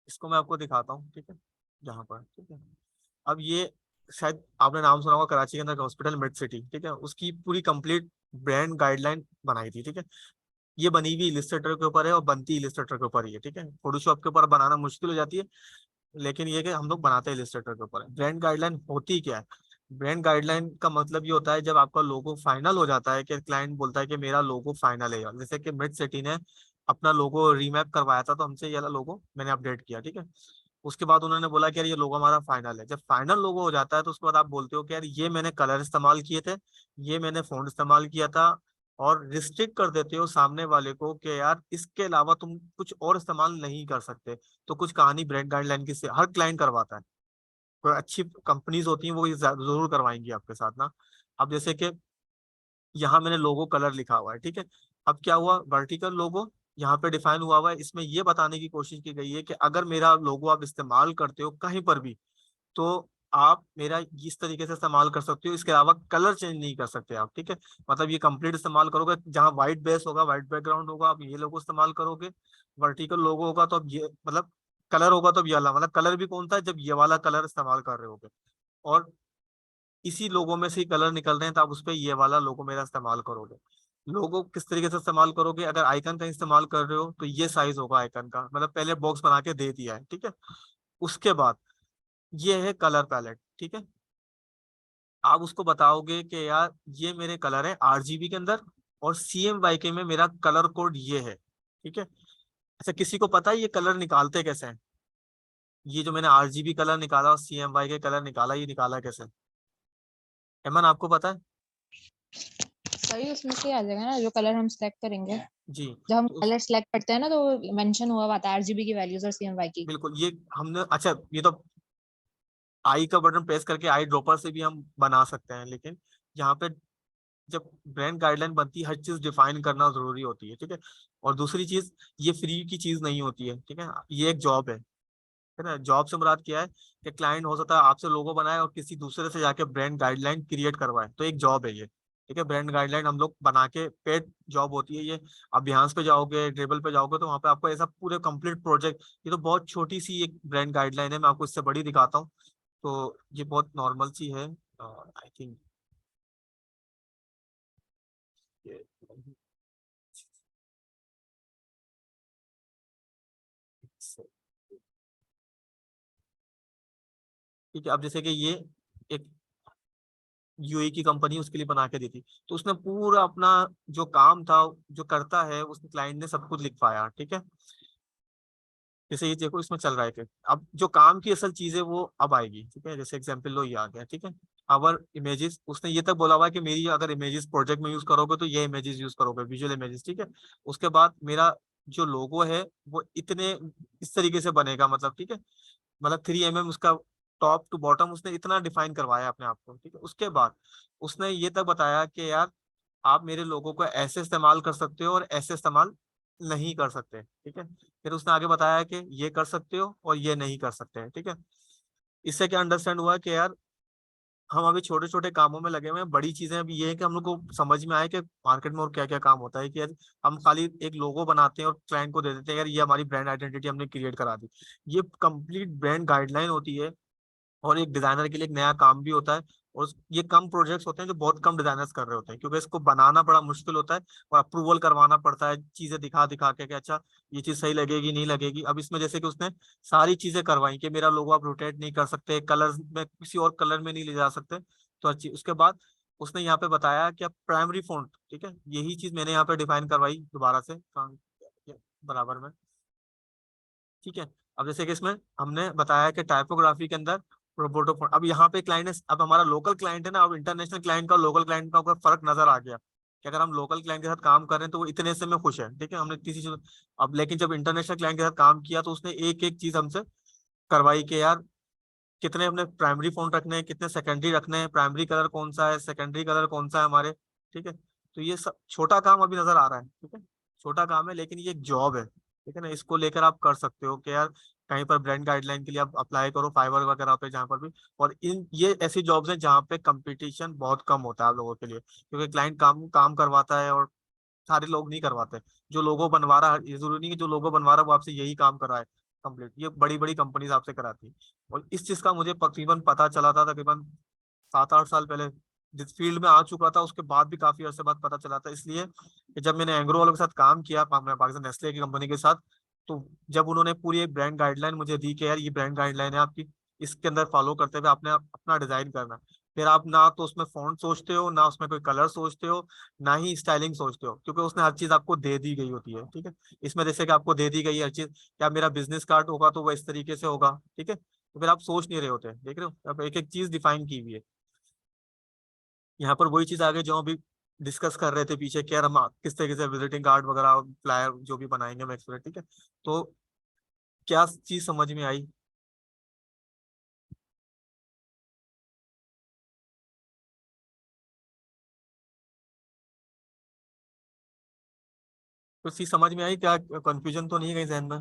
Speaker 1: इसको मैं आपको दिखाता हूँ, ठीक है, यहाँ पर, ठीक है। अब ये शायद आपने नाम सुना होगा, कराची के अंदर हॉस्पिटल मिड सिटी, ठीक है, उसकी पूरी कंप्लीट ब्रांड गाइडलाइन बनाई थी, ठीक है। ये बनी हुई इलिस्ट्रेटर के ऊपर है और बनती इलिस्ट्रेटर के ऊपर ही है, ठीक है। फोटोशॉप के ऊपर बनाना मुश्किल हो जाती है, लेकिन ये कि हम लोग बनाते हैं इलिस्ट्रेटर के ऊपर है। ब्रांड गाइडलाइन होती क्या है? ब्रांड गाइडलाइन का मतलब ये होता है जब आपका लोगो फाइनल हो जाता है, कि क्लाइंट बोलता है कि मेरा लोगो फाइनल है। जैसे कि मिड सिटी ने अपना लोगो रीमैप करवाया था, तो हमसे ये वाला लोगो मैंने अपडेट किया, ठीक है। उसके बाद उन्होंने बोला कि यार ये लोगो हमारा फाइनल है। जब फाइनल लोगो हो जाता है तो उसके बाद आप बोलते हो कि यार ये मैंने कलर इस्तेमाल किए थे, ये मैंने फॉन्ट इस्तेमाल किया था, और रिस्ट्रिक्ट कर देते हो सामने वाले को कि यार इसके अलावा तुम कुछ और इस्तेमाल नहीं कर सकते। तो कुछ कहानी ब्रांड गाइडलाइन की से हर क्लाइंट करवाता है, कोई अच्छी कंपनीज होती हैं वो ये जरूर करवाएंगी आपके साथ ना। अब जैसे कि यहाँ मैंने लोगो कलर लिखा हुआ है, ठीक है। अब क्या हुआ, वर्टिकल लोगो यहाँ पे डिफाइन हुआ है। इसमें ये बताने की कोशिश की गई है कि अगर मेरा लोगो आप इस्तेमाल करते हो कहीं पर भी, तो आप मेरा इस तरीके से इस्तेमाल कर सकते हो, इसके अलावा कलर चेंज नहीं कर सकते आप, ठीक है। मतलब ये कंप्लीट इस्तेमाल करोगे, जहाँ व्हाइट बेस होगा, व्हाइट बैकग्राउंड होगा, आप ये लोगो इस्तेमाल करोगे। वर्टिकल लोगो होगा तो अब ये मतलब कलर होगा तो अब ये वाला, मतलब कलर भी कौन सा है, जब ये वाला कलर इस्तेमाल कर रहे होगे, और इसी लोगो में से ही कलर निकल रहे हैं, तो आप उस पर ये वाला लोगो मेरा इस्तेमाल करोगे। लोगो किस तरीके से इस्तेमाल करोगे, अगर आइकन का इस्तेमाल कर रहे हो तो ये साइज होगा आइकन का, मतलब पहले बॉक्स बना के दे दिया है, ठीक है। उसके बाद ये है कलर पैलेट, ठीक है। आप उसको बताओगे कि यार ये मेरे कलर है RGB के अंदर, और CMYK में मेरा कलर कोड ये है, ठीक है। अच्छा, किसी को पता है ये कलर निकालते कैसे हैं? ये जो मैंने RGB कलर निकाला और CMYK कलर निकाला, ये निकाला कैसे? एमन आपको पता है?
Speaker 4: सही उसमें से आ जाएगा ना, जो कलर हम सिलेक्ट करेंगे।
Speaker 1: जी,
Speaker 4: जब हम
Speaker 1: तो
Speaker 4: कलर सिलेक्ट करते हैं ना तो मेंशन हुआ हुआ था आरजीबी की वैल्यूज और सीएमवाई की।
Speaker 1: बिल्कुल ये हमने, अच्छा ये तो आई का बटन प्रेस करके आई ड्रॉपर से भी हम बना सकते हैं, लेकिन यहाँ पे जब ब्रांड गाइडलाइन बनती है हर चीज डिफाइन करना जरूरी होती है, ठीक है। और दूसरी चीज, ये फ्री की चीज नहीं होती है, ठीक है, ये एक जॉब है ना। जॉब से मुराद क्या है, कि क्लाइंट हो सकता है आपसे लोगो बनाए और किसी दूसरे से जाके ब्रांड गाइडलाइन क्रिएट करवाए, तो एक जॉब है ये, ठीक है। ब्रांड गाइडलाइन हम लोग बना के पेड जॉब होती है ये। आप Behance पे जाओगे, ड्रिबल पे जाओगे, तो वहाँ पे आपको ऐसा पूरे कंप्लीट प्रोजेक्ट, ये तो बहुत छोटी सी एक ब्रांड गाइडलाइन है, मैं आपको इससे बड़ी दिखाता हूँ। तो ये बहुत नॉर्मल सी है, आई थिंक ये, ठीक है। अब जैसे कि ये एक UAE की कंपनी उसके लिए बना के दी थी, तो उसने पूरा अपना जो काम था, जो करता है, उसने क्लाइंट ने सब कुछ लिखवाया, ठीक है। जैसे ये देखो इसमें चल रहा है कि अब जो काम की असल चीज है वो अब आएगी, ठीक है। जैसे एग्जांपल लो, ये आ गया, ठीक है। अवर इमेजेस, उसने ये तक बोला हुआ है कि मेरी अगर इमेजेस प्रोजेक्ट में यूज करोगे तो ये इमेजेस यूज करोगे, विजुअल इमेजेस, ठीक है। उसके बाद मेरा जो लोगो है वो इतने इस तरीके से बनेगा, मतलब ठीक है, मतलब 3 mm उसका टॉप टू बॉटम उसने इतना डिफाइन करवाया अपने आप को, ठीक है। उसके बाद उसने ये तक बताया कि यार आप मेरे लोगों को ऐसे इस्तेमाल कर सकते हो और ऐसे इस्तेमाल नहीं कर सकते, ठीक है। फिर उसने आगे बताया कि ये कर सकते हो और ये नहीं कर सकते, ठीक है। इससे क्या अंडरस्टैंड हुआ कि यार हम अभी छोटे छोटे कामों में लगे हुए हैं, बड़ी चीजें अभी ये है कि हम लोग को समझ में आए कि मार्केट में और क्या क्या काम होता है, कि यार हम खाली एक लोगो बनाते हैं और क्लाइंट को दे देते हैं, यार ये हमारी ब्रांड आइडेंटिटी हमने क्रिएट करा दी। ये कंप्लीट ब्रांड गाइडलाइन होती है और एक डिजाइनर के लिए एक नया काम भी होता है। और ये कम प्रोजेक्ट्स होते हैं जो बहुत कम डिजाइनर्स कर रहे होते हैं, क्योंकि इसको बनाना बड़ा मुश्किल होता है और अप्रूवल करवाना पड़ता है, चीजें दिखा दिखा के कि अच्छा ये चीज सही लगेगी नहीं लगेगी। अब इसमें जैसे कि उसने सारी चीजें करवाई कि मेरा लोगो आप रोटेट नहीं कर सकते, कलर में किसी और कलर में नहीं ले जा सकते, तो अच्छी। उसके बाद उसने यहाँ पे बताया कि आप प्राइमरी फॉन्ट, ठीक है, यही चीज मैंने यहाँ पे डिफाइन करवाई दोबारा से बराबर में, ठीक है। अब जैसे कि इसमें हमने बताया कि टाइपोग्राफी के अंदर रोबोटो, अब यहाँ पे क्लाइंट है, अब हमारा लोकल क्लाइंट है ना, अब इंटरनेशनल क्लाइंट का लोकल क्लाइंट का अगर फर्क नजर आ गया कि अगर हम लोकल क्लाइंट के साथ काम कर रहे हैं तो वो इतने से में खुश है, ठीक है, हमने किसी चीज। अब लेकिन जब इंटरनेशनल क्लाइंट के साथ काम किया तो उसने एक एक चीज हमसे करवाई कि यार कितने हमने प्राइमरी फोन रखने हैं, कितने सेकेंडरी रखने हैं, प्राइमरी कलर कौन सा है, सेकेंडरी कलर कौन सा है हमारे, ठीक है। तो ये सब छोटा काम अभी नजर आ रहा है, ठीक है, छोटा काम है, लेकिन ये एक जॉब है, ठीक है ना। इसको लेकर आप कर सकते हो कि यार कहीं पर ब्रांड गाइडलाइन के लिए आप अप्लाई करो, फाइवर वगैरह पे जहाँ पर भी। और इन ये ऐसी जॉब्स हैं जहाँ पे कंपटीशन बहुत कम होता है आप लोगों के लिए, क्योंकि क्लाइंट काम काम करवाता है और सारे लोग नहीं करवाते। जो लोगो बनवा रहा है, ये जरूरी नहीं कि जो लोगो बनवा रहा है वो आपसे यही काम कराए कंप्लीट, ये बड़ी बड़ी कंपनीज आपसे कराती है। और इस चीज का मुझे तकरीबन पता चला था तकरीबन 7-8 साल पहले, जिस फील्ड में आ चुका था उसके बाद भी काफी अर्से बाद पता चला था, इसलिए कि जब मैंने एंग्रो वालों के साथ काम किया, पाकिस्तान नेस्ले की कंपनी के साथ, तो जब उन्होंने पूरी एक ब्रांड गाइडलाइन मुझे दी कि यार ये ब्रांड गाइडलाइन है आपकी, इसके अंदर फॉलो करते हुए आपने अपना डिजाइन करना है। फिर आप ना तो उसमें फॉन्ट सोचते हो, ना उसमें कोई कलर सोचते हो, ना ही स्टाइलिंग सोचते हो, क्योंकि उसने हर चीज आपको दे दी गई होती है, ठीक है। इसमें जैसे कि आपको दे दी गई है हर चीज, क्या मेरा बिजनेस कार्ड होगा तो वो इस तरीके से होगा, ठीक है। तो फिर आप सोच नहीं रहे होते, देख रहे हो, अब एक एक चीज डिफाइन की हुई है। यहाँ पर वही चीज आगे जो अभी डिस्कस कर रहे थे पीछे, कि यार हम किस तरीके से विजिटिंग कार्ड वगैरह फ्लायर जो भी बनाएंगे हम एक्सप्लेन, ठीक है। तो क्या चीज समझ में आई? कुछ चीज समझ में आई क्या? कंफ्यूजन तो नहीं है कहीं जहन में?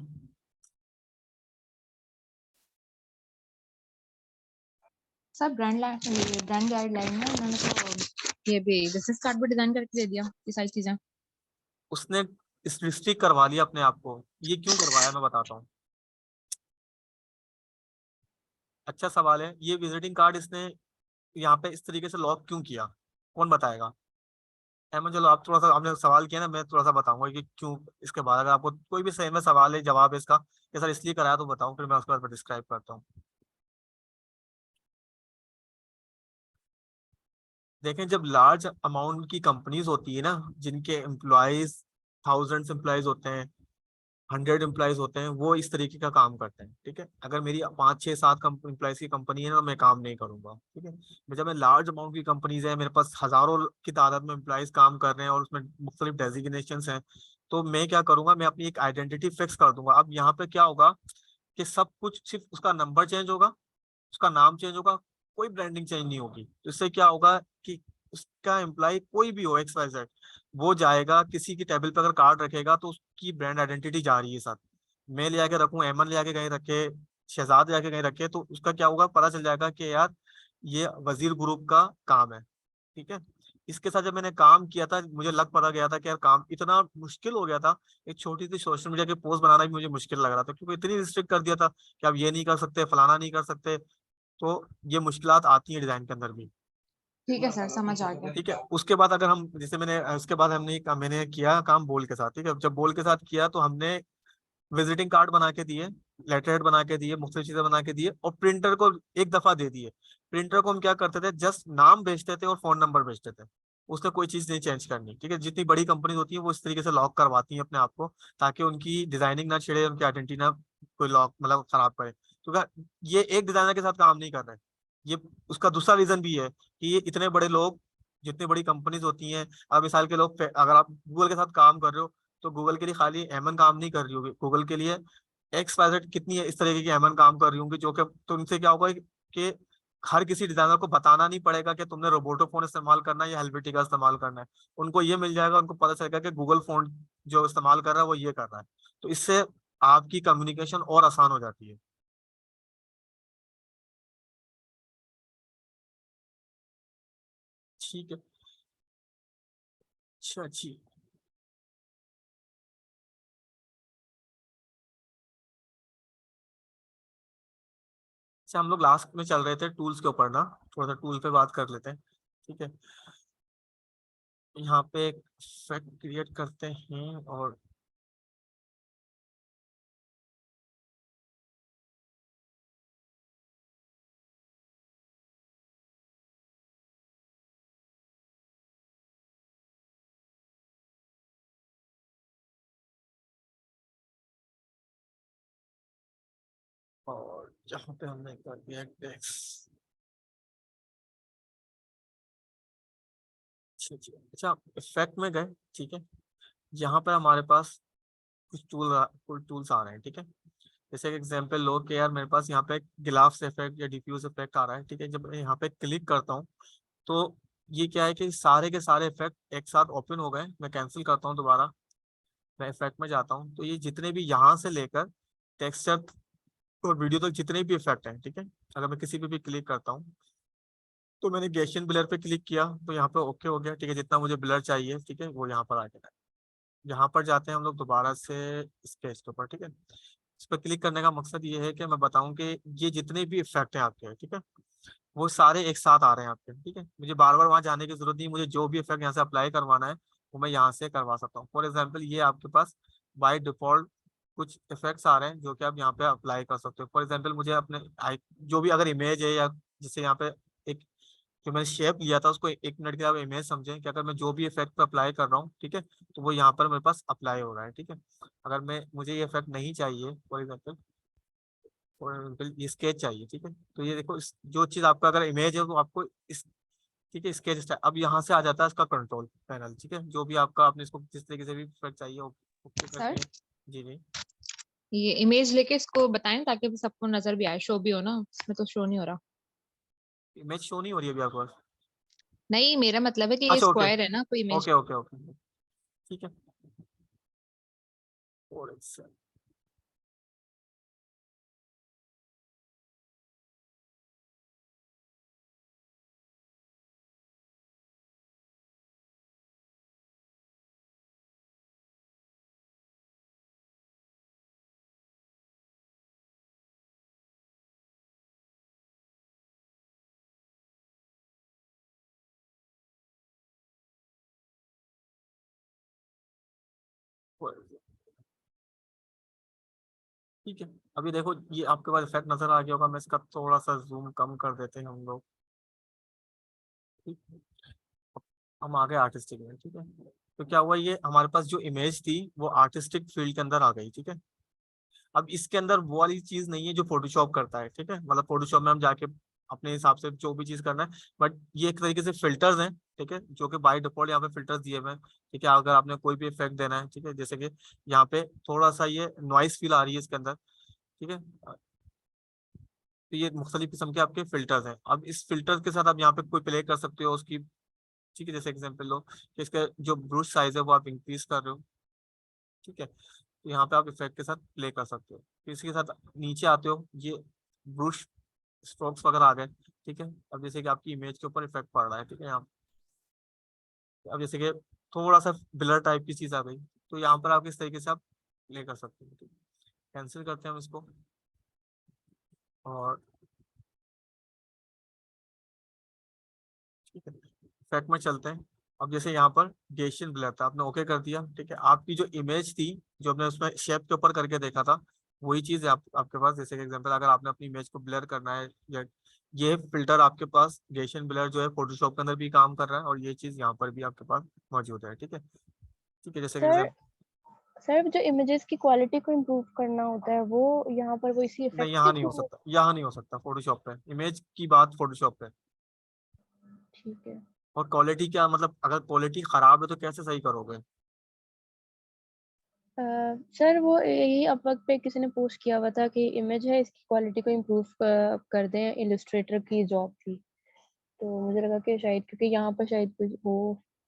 Speaker 4: सर ब्रांड गाइडलाइन में उन्होंने तो ये भी बिजनेस कार्ड भी डिजाइन करके दे दिया, ये सारी चीजें।
Speaker 1: उसने रिस्ट्रिक्ट करवा लिया अपने आप को। ये क्यों करवाया मैं बताता हूँ। अच्छा सवाल है, ये विजिटिंग कार्ड इसने यहाँ पे इस तरीके से लॉक क्यों किया, कौन बताएगा? अहमद, चलो आप थोड़ा सा, आपने सवाल किया ना, मैं थोड़ा सा बताऊंगा कि क्यों। इसके बाद अगर आपको कोई भी सही में सवाल है, जवाब है इसका कि सर इसलिए कराया, तो बताऊं, फिर मैं उसके बाद डिस्क्राइब करता हूँ। देखें, जब लार्ज अमाउंट की कंपनीज होती है ना, जिनके एम्प्लॉयज थाउजेंड्स एम्प्लॉयज होते हैं, 100 एम्प्लॉयज होते हैं, वो इस तरीके का काम करते हैं, ठीक है। अगर मेरी 5-6-7 एम्प्लॉयज की कंपनी है ना, मैं काम नहीं करूंगा, ठीक है। जब मैं लार्ज अमाउंट की कंपनीज है, मेरे पास हजारों की तादाद में एम्प्लॉयज काम कर रहे हैं और उसमें मुख्तलिफ डेजिग्नेशन हैं, तो मैं क्या करूंगा, मैं अपनी एक आइडेंटिटी फिक्स कर दूंगा। अब यहाँ पे क्या होगा कि सब कुछ सिर्फ उसका नंबर चेंज होगा, उसका नाम चेंज होगा, कोई ब्रांडिंग चेंज नहीं होगी। तो इससे क्या होगा कि उसका एम्प्लॉय कोई भी हो, एक्स वाई जेड, वो जाएगा किसी की टेबल पे अगर कार्ड रखेगा तो उसकी ब्रांड आइडेंटिटी जा रही है साथ। मैं ले आके रखूं, एमन ले आके कहीं रखे, शहजाद ले आके कहीं रखे, तो उसका क्या होगा, पता चल जाएगा कि यार ये वजीर ग्रुप का काम है, ठीक है। इसके साथ जब मैंने काम किया था, मुझे लग पता गया था कि यार काम इतना मुश्किल हो गया था, एक छोटी सी सोशल मीडिया की पोस्ट बनाना भी मुझे मुश्किल लग रहा था, क्योंकि इतनी रिस्ट्रिक्ट कर दिया था कि आप ये नहीं कर सकते, फलाना नहीं कर सकते। तो ये मुश्किलात आती है डिजाइन के अंदर भी,
Speaker 4: ठीक है सर, समझ आ गया।
Speaker 1: ठीक है। उसके बाद अगर हम, जैसे उसके बाद मैंने किया काम बोल के साथ, ठीक है। जब बोल के साथ किया तो हमने विजिटिंग कार्ड बना के दिए, लेटर हेड बना के दिए, मुख्तलिफ चीजें बना के दिए, और प्रिंटर को एक दफा दे दिए। प्रिंटर को हम क्या करते थे, जस्ट नाम भेजते थे और फोन नंबर भेजते थे, उसने कोई चीज नहीं चेंज करनी, ठीक है। जितनी बड़ी कंपनी होती है वो इस तरीके से लॉक करवाती है अपने आप को, ताकि उनकी डिजाइनिंग ना छिड़े, उनकी आइडेंटिटी ना कोई लॉक मतलब खराब करे, क्योंकि ये एक डिजाइनर के साथ काम नहीं कर रहे हैं। ये उसका दूसरा रीजन भी है कि ये इतने बड़े लोग, जितनी बड़ी कंपनीज होती हैं, अब मिसाल के लोग, अगर आप गूगल के साथ काम कर रहे हो, तो गूगल के लिए खाली एमन काम नहीं कर रही होगी, गूगल के लिए एक्स वाई जेड कितनी है इस तरीके की एमन काम कर रही होंगी, जो कि तो उनसे क्या होगा आपके हर किसी डिजाइनर को बताना नहीं पड़ेगा कि तुमने रोबोटो फोन इस्तेमाल करना है या हेल्वेटी का इस्तेमाल करना है। उनको ये मिल जाएगा, उनको पता चलेगा कि गूगल फोन जो इस्तेमाल कर रहा है वो ये कर रहा है। तो इससे आपकी कम्युनिकेशन और आसान हो जाती है। ठीक है, अच्छा अच्छी। अच्छा, हम लोग लास्ट में चल रहे थे टूल्स के ऊपर ना, थोड़ा सा टूल पे बात कर लेते हैं। ठीक है, यहाँ पे एक इफेक्ट क्रिएट करते हैं और यहाँ पे हमने कर दिया टेक्स्ट। अच्छा, इफेक्ट में गए। ठीक है, यहाँ पर हमारे पास कुछ टूल्स आ रहे हैं। ठीक है, जैसे एक एग्जांपल लो कि यार मेरे पास यहाँ पे गिलाफ्स इफेक्ट या डिफ्यूज इफेक्ट आ रहा है। ठीक है, जब मैं यहाँ पे क्लिक करता हूँ तो ये क्या है कि सारे के सारे इफेक्ट एक साथ ओपन हो गए। मैं कैंसिल करता हूँ दोबारा, मैं इफेक्ट में जाता हूँ तो ये जितने भी यहाँ से लेकर टेक्सचर और वीडियो तक जितने भी इफेक्ट हैं, ठीक है, अगर मैं किसी पे भी क्लिक करता हूँ तो मैंने गैशियन ब्लर पे क्लिक किया तो यहाँ पे ओके हो गया। ठीक है, जितना मुझे ब्लर चाहिए, ठीक है, वो यहाँ पर आ गया। यहाँ पर जाते हैं हम लोग दोबारा से स्केच के ऊपर। ठीक है, इस पर क्लिक करने का मकसद ये है कि मैं बताऊं कि ये जितने भी इफेक्ट हैं आपके, ठीक है, वो सारे एक साथ आ रहे हैं आपके। ठीक है, मुझे बार बार वहां जाने की जरूरत नहीं, मुझे जो भी इफेक्ट यहाँ से अप्लाई करवाना है वो मैं यहाँ से करवा सकता हूँ। फॉर एग्जाम्पल ये आपके पास बाय डिफॉल्ट कुछ इफेक्ट्स आ रहे हैं जो कि आप यहाँ पे अप्लाई कर सकते हो। फॉर एग्जाम्पल मुझे अपने जो भी अगर इमेज है या जिससे यहाँ पे एक जो मैंने शेप लिया था उसको 1 मिनट के आप इमेज समझें कि अगर मैं जो भी इफेक्ट पे अप्लाई कर रहा हूँ, ठीक है, तो वो यहाँ पर मेरे पास अप्लाई हो रहा है। ठीक है, अगर मैं मुझे ये इफेक्ट नहीं चाहिए, फॉर एग्जाम्पल ये स्केच चाहिए, ठीक है, तो ये देखो जो चीज आपका अगर इमेज है तो आपको इस, ठीक है, स्केच स्टाइल। अब यहाँ से आ जाता है इसका कंट्रोल पैनल। ठीक है, जो भी आपका आपने इसको जिस तरीके से भी इफेक्ट चाहिए ओके करके।
Speaker 4: सर
Speaker 1: जी जी,
Speaker 4: ये इमेज लेके इसको बताएं ताकि सबको नजर भी आए, शो भी हो ना, इसमें तो शो नहीं हो रहा।
Speaker 1: इमेज शो नहीं हो रही है अभी आपके पास?
Speaker 4: नहीं, मेरा मतलब है कि ये
Speaker 1: अच्छा ओके,
Speaker 4: स्क्वायर है ना, कोई इमेज।
Speaker 1: ओके ओके ओके, ठीक है। और ठीक है, अभी देखो ये आपके पास इफेक्ट नजर आ गया होगा। मैं इसका थोड़ा सा जूम कम कर देते हैं हम लोग। ठीक है? हम आ गए आर्टिस्टिक में। ठीक है, तो क्या हुआ, ये हमारे पास जो इमेज थी वो आर्टिस्टिक फील्ड के अंदर आ गई। ठीक है, अब इसके अंदर वो वाली चीज नहीं है जो फोटोशॉप करता है। ठीक है, मतलब फोटोशॉप में हम जाके अपने हिसाब से जो भी चीज करना है, बट ये एक तरीके से फिल्टर्स हैं। ठीक है, जो कि बाय डिफॉल्ट यहाँ पे फिल्टर्स दिए हुए हैं। ठीक है, अगर आपने कोई भी इफेक्ट देना है, ठीक है, जैसे कि यहाँ पे थोड़ा सा ये नॉइस फील आ रही है इसके अंदर। ठीक है, तो ये मुख्तलिफ किस्म के आपके फिल्टर्स हैं। अब इस फिल्टर के साथ आप यहाँ पे कोई प्ले कर सकते हो उसकी। ठीक है, जैसे एग्जांपल लो कि इसका जो ब्रश साइज है वो आप इंक्रीज कर रहे हो। ठीक है, तो यहाँ पे आप इफेक्ट के साथ प्ले कर सकते हो। फिर इसके साथ नीचे आते हो, ये ब्रश स्ट्रोक्स वगैरह आ गए। ठीक है, अब जैसे कि आपकी इमेज के ऊपर इफेक्ट पड़ रहा है, ठीक है, यहाँ अब जैसे कि थोड़ा सा ब्लर टाइप की चीज आ गई, तो यहाँ पर आप इस तरीके से आप प्ले कर सकते हो। कैंसिल करते हैं हम इसको और ठीक है, इफेक्ट में चलते हैं। अब जैसे यहाँ पर गेशियन ब्लर था, आपने ओके कर दिया। ठीक है, आपकी जो इमेज थी जो आपने उसमें शेप के ऊपर करके देखा था वही चीज है आपके पास। जैसे एग्जांपल अगर आपने अपनी इमेज को ब्लर करना है, या ये फिल्टर आपके पास गेशियन ब्लर जो है फोटोशॉप के अंदर भी काम कर रहा है और ये चीज यहाँ पर भी आपके पास मौजूद है। ठीक है, ठीक है, जैसे
Speaker 5: सर
Speaker 1: एग्जाम्पल
Speaker 5: सर जो इमेजेस की क्वालिटी को इम्प्रूव करना होता है वो यहाँ पर वो इसी
Speaker 1: नहीं,
Speaker 5: इफेक्ट के
Speaker 1: यहाँ नहीं हो
Speaker 5: थ्रू।
Speaker 1: सकता, यहाँ नहीं हो सकता फोटोशॉप पे। इमेज की बात फोटोशॉप पे।
Speaker 5: ठीक है।
Speaker 1: और क्वालिटी क्या, मतलब अगर क्वालिटी खराब है तो कैसे सही करोगे?
Speaker 5: सर वो यही अपवर्क पे किसी ने पोस्ट किया हुआ था कि इमेज है, इसकी क्वालिटी को इम्प्रूव कर दें, इलस्ट्रेटर की जॉब थी। तो मुझे लगा कि शायद क्योंकि यहाँ पर शायद कुछ वो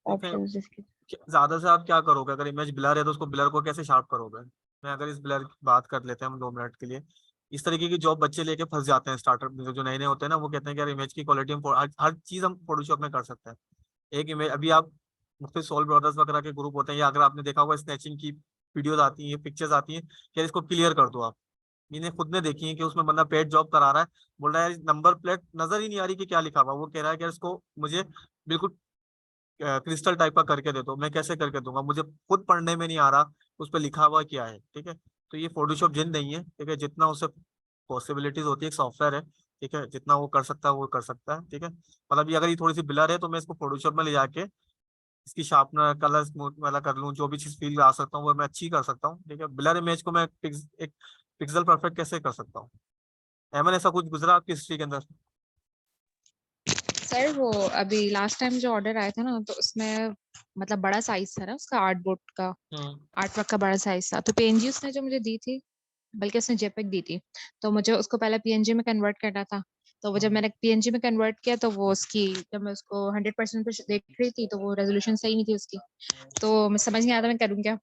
Speaker 1: देखें,
Speaker 5: ऑप्शंस जिसके
Speaker 1: ज्यादा से आप क्या करोगे, अगर इमेज ब्लर है तो उसको ब्लर को कैसे शार्प करोगे। मैं अगर इस ब्लर की बात कर लेते हैं हम 2 मिनट के लिए। इस तरीके की जॉब बच्चे लेके फंस जाते हैं स्टार्टअप में, जो नए नए होते हैं ना, वो कहते हैं कि यार इमेज की क्वालिटी हम हर चीज हम फोटोशॉप में कर सकते हैं। एक इमेज अभी आप मुख्तलिफ सोल ब्रदर्स वगैरह के ग्रुप होते हैं, या अगर आपने देखा होगा स्नैचिंग की वीडियोस आती हैं, पिक्चर्स आती हैं, कि यार इसको क्लियर कर दो आप। मैंने खुद ने देखी है कि उसमें बंदा पेड जॉब करा रहा है, बोल रहा है यार नंबर प्लेट नजर ही नहीं आ रही कि क्या लिखा हुआ। वो कह रहा है कि यार इसको मुझे बिल्कुल क्रिस्टल टाइप का करके दे दो। मैं कैसे करके दूंगा, मुझे खुद पढ़ने में नहीं आ रहा उस पर लिखा हुआ क्या है। ठीक है, तो ये फोटोशॉप जिन नहीं है, ठीक है, जितना उसे पॉसिबिलिटीज होती है, एक सॉफ्टवेयर है, ठीक है, जितना वो कर सकता है वो कर सकता है। ठीक है, मतलब ये अगर ये थोड़ी सी ब्लर है तो मैं इसको फोटोशॉप में ले जाके इसकी शार्पनर कलर स्मूथ वाला कर लूँ, जो भी चीज फील आ सकता हूँ वो मैं अच्छी कर सकता हूँ। ठीक है, ब्लर इमेज को मैं एक पिक्सल परफेक्ट कैसे कर सकता हूँ। एमन ऐसा कुछ गुजरा आपकी हिस्ट्री के अंदर?
Speaker 4: सर वो अभी लास्ट टाइम जो ऑर्डर आया था ना, तो उसमें मतलब बड़ा साइज था ना उसका, आर्ट बोर्ड का, आर्ट वर्क का बड़ा साइज था। तो पीएनजी उसने जो मुझे दी थी, बल्कि उसने जेपेग दी थी, तो मुझे उसको पहले पीएनजी में कन्वर्ट करना था। तो वो जब मैंने पीएनजी में कन्वर्ट किया, तो वो उसकी जब मैं उसको 100% पे देख रही थी, तो वो रेजोल्यूशन सही नहीं थी उसकी। तो मैं समझ नहीं आता मैं करूँ क्या।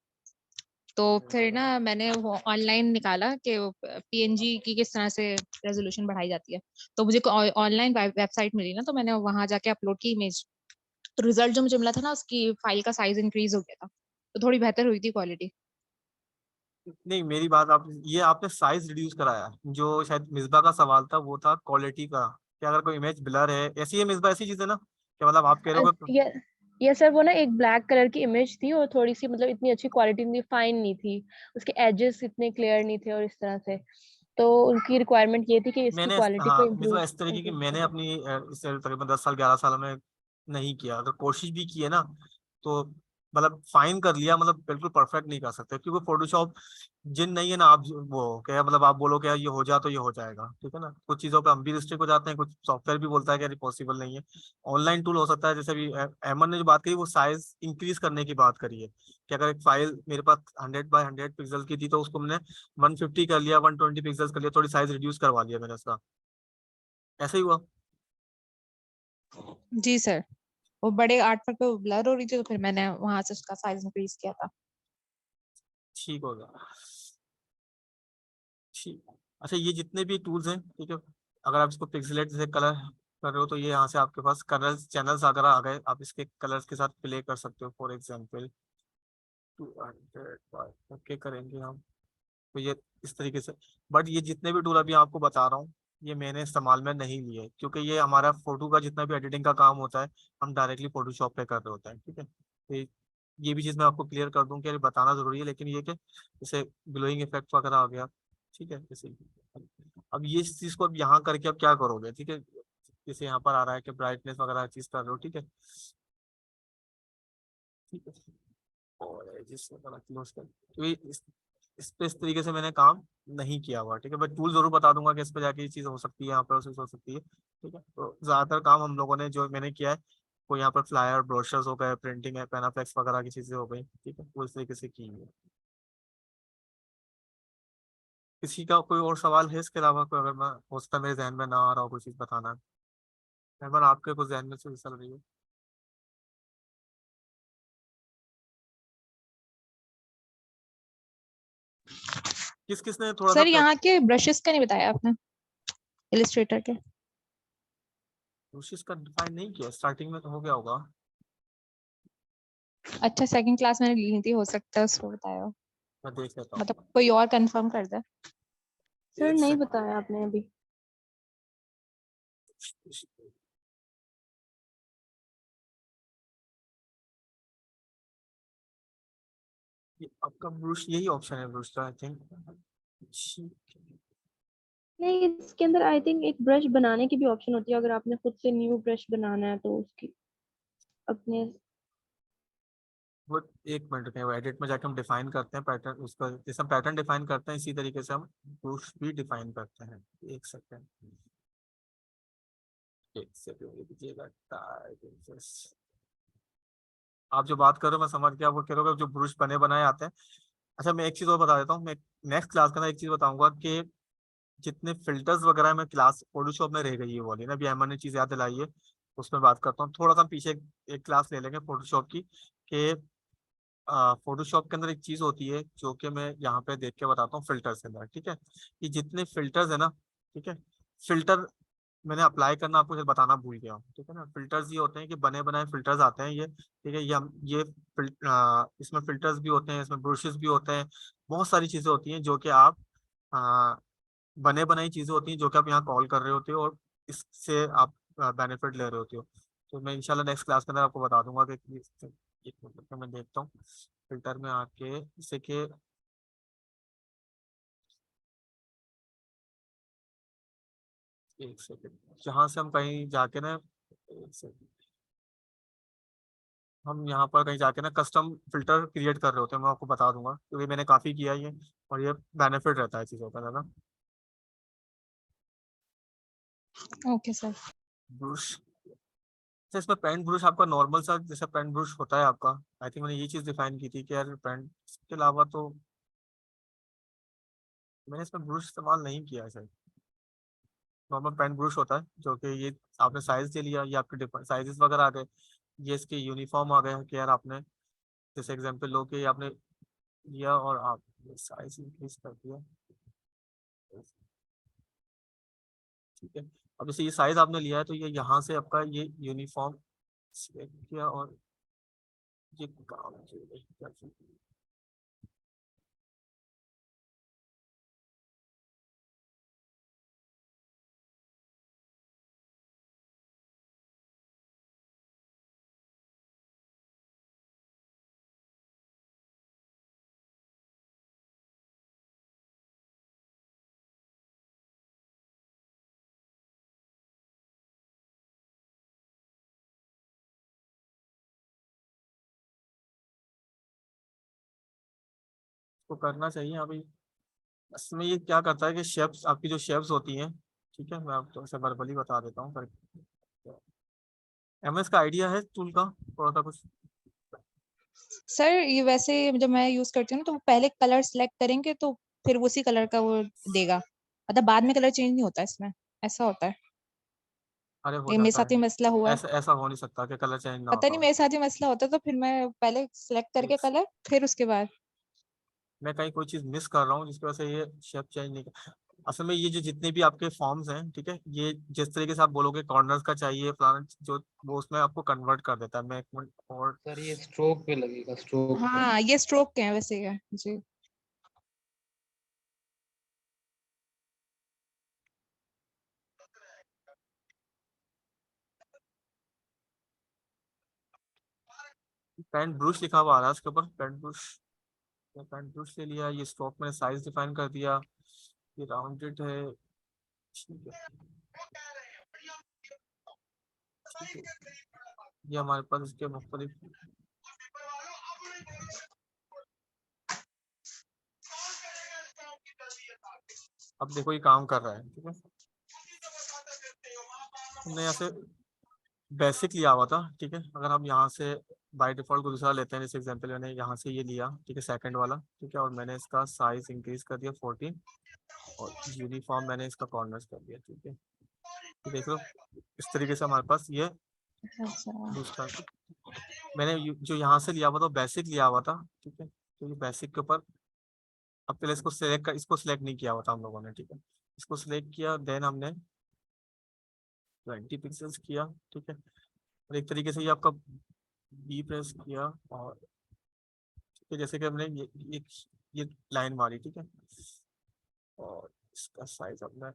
Speaker 4: तो फिर ना मैंने वो ऑनलाइन निकाला कि पीएनजी की किस तरह से रेजोल्यूशन बढ़ाई जाती है। तो मुझे ऑनलाइन वेबसाइट मिली ना, तो मैंने वहां जाके अपलोड की इमेज। तो रिजल्ट जो मुझे मिला था ना, उसकी फाइल का साइज इंक्रीज हो गया था, तो थोड़ी बेहतर हुई थी क्वालिटी।
Speaker 1: नहीं, मेरी बात आप ये आपने साइज रिड्यूस कराया, जो शायद मिसबा का सवाल था वो था क्वालिटी का। कि अगर कोई इमेज ब्लर है, ऐसी है मिसबा, ऐसी चीज है ना, कि मतलब आप कह रहे हो कि
Speaker 5: ये ये सर वो ना एक ब्लैक कलर की इमेज थी और थोड़ी सी मतलब इतनी अच्छी क्वालिटी नहीं, फाइन नहीं थी, उसके एजेस इतने क्लियर नहीं थे और इस तरह से। तो उनकी रिक्वायरमेंट ये थी कि इसकी
Speaker 1: मैंने,
Speaker 5: क्वालिटी को
Speaker 1: हाँ
Speaker 5: इम्प्रूव
Speaker 1: मिसबा, इस तरीके की
Speaker 5: इम्प्रूव
Speaker 1: मैंने
Speaker 5: करें।
Speaker 1: अपनी इससे तकरीबन 10 साल 11 साल में नहीं किया। अगर कोशिश भी की है ना, तो मतलब फाइन कर लिया, मतलब बिल्कुल परफेक्ट नहीं कर सकते, क्योंकि फोटोशॉप जिन नहीं है ना। आप वो क्या मतलब आप बोलो क्या ये हो जा तो ये हो जाएगा, ठीक है ना। कुछ चीजों पे हम भी रिस्ट्रिक्ट हो जाते हैं, कुछ सॉफ्टवेयर भी बोलता है कि पॉसिबल नहीं है। ऑनलाइन टूल हो सकता है, जैसे अभी अहमद ने जो बात करी वो साइज इंक्रीज करने की बात करी है, कि अगर एक फाइल मेरे पास 100 बाय 100 पिक्सल की थी, तो उसको मैंने 150 कर लिया, 120 पिक्सल कर लिया, थोड़ी साइज रिड्यूस करवा लिया मैंने उसका। ऐसा ही हुआ।
Speaker 4: जी सर, वो बड़े आर्ट वर्क पे ब्लर हो रही थी, तो फिर मैंने वहां से उसका साइज इंक्रीज किया था।
Speaker 1: ठीक होगा, ठीक। अच्छा, ये जितने भी टूल्स हैं, ठीक है, अगर आप इसको पिक्सेलेट जैसे कलर कर रहे हो, तो ये यहाँ से आपके पास कलर चैनल्स अगर आ गए, आप इसके कलर्स के साथ प्ले कर सकते हो। फॉर एग्जाम्पल 200 ओके करेंगे हम, तो ये इस तरीके से। बट ये जितने भी टूल अभी आपको बता रहा हूँ, ये मैंने इस्तेमाल में नहीं लिए, क्योंकि ये हमारा फोटो का जितना भी एडिटिंग का काम होता है, हम डायरेक्टली फोटोशॉप पे कर रहे होते हैं। ठीक है, तो ये भी चीज़ मैं आपको क्लियर कर दूं कि ये बताना जरूरी है, लेकिन ये कि जैसे ग्लोइंग इफेक्ट वगैरह आ गया, ठीक है, जैसे अब ये इस चीज़ को अब यहाँ करके अब क्या करोगे। ठीक है, जैसे यहाँ पर आ रहा है कि ब्राइटनेस वगैरह चीज़ कर रहे हो, ठीक है, ठीक है, और जिससे बड़ा क्लोज कर, तो ये इस पे इस तरीके से मैंने काम नहीं किया हुआ। ठीक है, मैं टूल जरूर बता दूंगा कि इस पे जाके ये चीज़ हो सकती है, यहाँ पर प्रोसेस हो सकती है। ठीक है, तो ज्यादातर काम हम लोगों ने जो मैंने किया है, कोई यहाँ पर फ्लायर ब्रोशर्स हो गए, प्रिंटिंग है, पेनाफ्लेक्स वगैरह की चीजें हो गई, ठीक है, वो इस तरीके से की है। किसी का कोई और सवाल है इसके अलावा? कोई अगर मैं हो सकता है मेरे जहन में ना आ रहा हो कोई चीज बताना है, अगर आपके कुछ जहन में से चल रही है। किस किसने थोड़ा सा
Speaker 4: सर यहाँ के ब्रशेस का नहीं बताया आपने, इलिस्ट्रेटर के।
Speaker 1: कोशिश का डिफाइन नहीं किया, स्टार्टिंग में तो हो गया होगा।
Speaker 4: अच्छा, सेकंड क्लास मैंने ली थी, हो सकता है उसको बताया हो।
Speaker 1: मैं देख लेता
Speaker 4: मतलब
Speaker 1: हूँ,
Speaker 4: कोई और कंफर्म कर दे।
Speaker 5: सर
Speaker 1: एक
Speaker 5: नहीं
Speaker 1: सेकंड।
Speaker 5: बताया आपने अभी।
Speaker 1: ये आपका ब्रूश यही ऑप्शन है, ब्रूश का आई थिंक।
Speaker 5: नहीं, इसके अंदर आई थिंक एक ब्रश बनाने की भी ऑप्शन होती है, अगर आपने खुद से न्यू ब्रश बनाना है तो उसकी अपने।
Speaker 1: वो एक मिनट रुकिए, वो एडिट में जाके हम डिफाइन करते हैं पैटर्न, उसका जैसे हम पैटर्न डिफाइन करते हैं इसी तरीके से हम ब्रूश भी डिफाइन करते हैं। एक सेकंड, एक सेकंड दीजिएगा आप जो बात कर रहे हो मैं समझ गया, वो कह रहे हो जो ब्रूश बने बनाए आते हैं, अच्छा मैं एक चीज और बता देता हूँ, मैं नेक्स्ट क्लास के अंदर एक चीज बताऊंगा कि जितने फिल्टर्स वगैरह में क्लास फोटोशॉप में रह गई है वो वाली ना, अभी अमन ने चीज याद दिलाई है, उसमें बात करता हूँ थोड़ा सा पीछे। एक क्लास ले लेंगे फोटोशॉप की, कि फोटोशॉप के अंदर एक चीज होती है जो कि मैं यहाँ पे देख के बताता हूँ फिल्टर्स के अंदर, ठीक है। ये जितने फिल्टर्स है ना, ठीक है, फिल्टर मैंने अप्लाई करना आपको ये बताना भूल गया हूँ, ठीक है ना। फिल्टर्स ये होते हैं कि बने बनाए फिल्टर्स आते हैं ये, ठीक है। इसमें फिल्टर्स भी होते हैं, इसमें ब्रशेस भी होते हैं, बहुत सारी चीजें होती हैं जो कि आप आ, बने बनाई चीजें होती हैं जो कि आप यहाँ कॉल कर रहे होते हो और इससे आप बेनिफिट ले रहे होते हो। तो मैं इंशाल्लाह नेक्स्ट क्लास के अंदर आपको बता दूंगा कि एक मिनट में मैं देखता हूँ फिल्टर में आके, जैसे कि एक सेकंड, जहाँ से हम कहीं जाके ना, एक सेकंड, हम यहाँ पर कहीं जाके ना कस्टम फिल्टर क्रिएट कर रहे होते हैं, मैं आपको बता दूंगा क्योंकि मैंने काफी किया है ये, और ये बेनिफिट रहता है चीज़ों का ज़्यादा।
Speaker 4: Okay sir.
Speaker 1: ब्रुश, तो इसमें पेंट ब्रुश आपका नॉर्मल सा जैसा पेंट ब्रुश होता है आपका, आई थिंक मैंने ये चीज़ डिफाइन की थी कि यार पेंट, इसके अलावा तो मैंने इसमें ब्रुश इस्तेमाल नहीं किया है सर। नॉर्मल पेंट ब्रुश होता है जो कि ये आपने साइज दे लिया, ये आपके साइजेस वगैरह आ गए, ये इसके यूनिफॉर्म आ गए कि यार आपने जैसे एग्जांपल लो कि आपने लिया और आप साइज इंक्रीज कर दिया, ठीक है। अब जैसे ये साइज आपने लिया है तो ये यहाँ से आपका ये यूनिफॉर्म सिलेक्ट किया और ये काम किया। तो करना चाहिए अभी। इसमें ये क्या करता है कि शेप्स, आपकी जो शेप्स होती हैं, ठीक है, मैं आपको ऐसे वर्बली बता देता हूँ। एमएस का आइडिया है टूल का थोड़ा सा कुछ?
Speaker 4: सर ये वैसे जब मैं यूज करती हूँ ना तो वो पहले कलर सिलेक्ट करेंगे तो फिर उसी कलर का वो देगा, मतलब बाद में कलर चेंज नहीं होता इसमें, ऐसा होता है।
Speaker 1: अरे हो
Speaker 4: ये मेरे
Speaker 1: जाता
Speaker 4: साथ ही
Speaker 1: है,
Speaker 4: मसला हुआ है।
Speaker 1: ऐसा ऐसा हो नहीं सकता कि कलर चेंज ना
Speaker 4: पता
Speaker 1: होता
Speaker 4: नहीं
Speaker 1: हो।
Speaker 4: मेरे साथ ही मसला होता तो फिर मैं पहले सिलेक्ट करके
Speaker 1: एक
Speaker 4: कलर फिर उसके बाद।
Speaker 1: मैं कहीं कोई चीज मिस कर रहा हूँ जिसकी वजह से ये शेप चेंज नहीं कर। असल में ये जो जितने भी आपके फॉर्म्स हैं, ठीक है, ये जिस तरीके से आप बोलोगे कॉर्नर्स का चाहिए फलाना जो, वो उसमें आपको कन्वर्ट कर देता है। मैं एक मिनट और,
Speaker 2: सर ये स्ट्रोक पे लगेगा, स्ट्रोक पे।
Speaker 4: हाँ ये स्ट्रोक के हैं वैसे ये जी।
Speaker 1: पेंट ब्रश लिखा हुआ आ रहा है उसके ऊपर, पेंट ब्रश। पेंट ब्रश ले लिया, ये स्ट्रोक में साइज डिफाइन कर दिया, ये राउंडेड है, ठीक है, ठीक है। ये हमारे पास इसके मुख्तलिफ, अब देखो ये काम कर रहा है, ठीक है। हमने यहाँ से बेसिक लिया हुआ था, ठीक है। अगर हम यहाँ से बाय डिफॉल्ट को दूसरा लेते हैं, जैसे एग्जांपल मैंने यहाँ से ये लिया, ठीक है, सेकंड वाला, ठीक है, और मैंने इसका साइज इंक्रीज कर दिया 14, और यूनिफॉर्म मैंने इसका कॉर्नर्स कर दिया, ठीक है। ये देख लो इस तरीके से हमारे पास ये
Speaker 4: अच्छा
Speaker 1: दूसरा, मैंने जो यहाँ से लिया हुआ था बेसिक लिया हुआ था, ठीक है। तो ये बेसिक के ऊपर, अब पहले इसको सिलेक्ट कर, इसको सिलेक्ट नहीं किया हुआ था हम लोगों ने, ठीक है। इसको सिलेक्ट किया, देन हमने 20 पिक्सल्स किया, ठीक है, और एक तरीके से ये आपका बी प्रेस किया, और ठीक है, जैसे कि हमने ये लाइन मारी, ठीक है, और इसका साइज अपना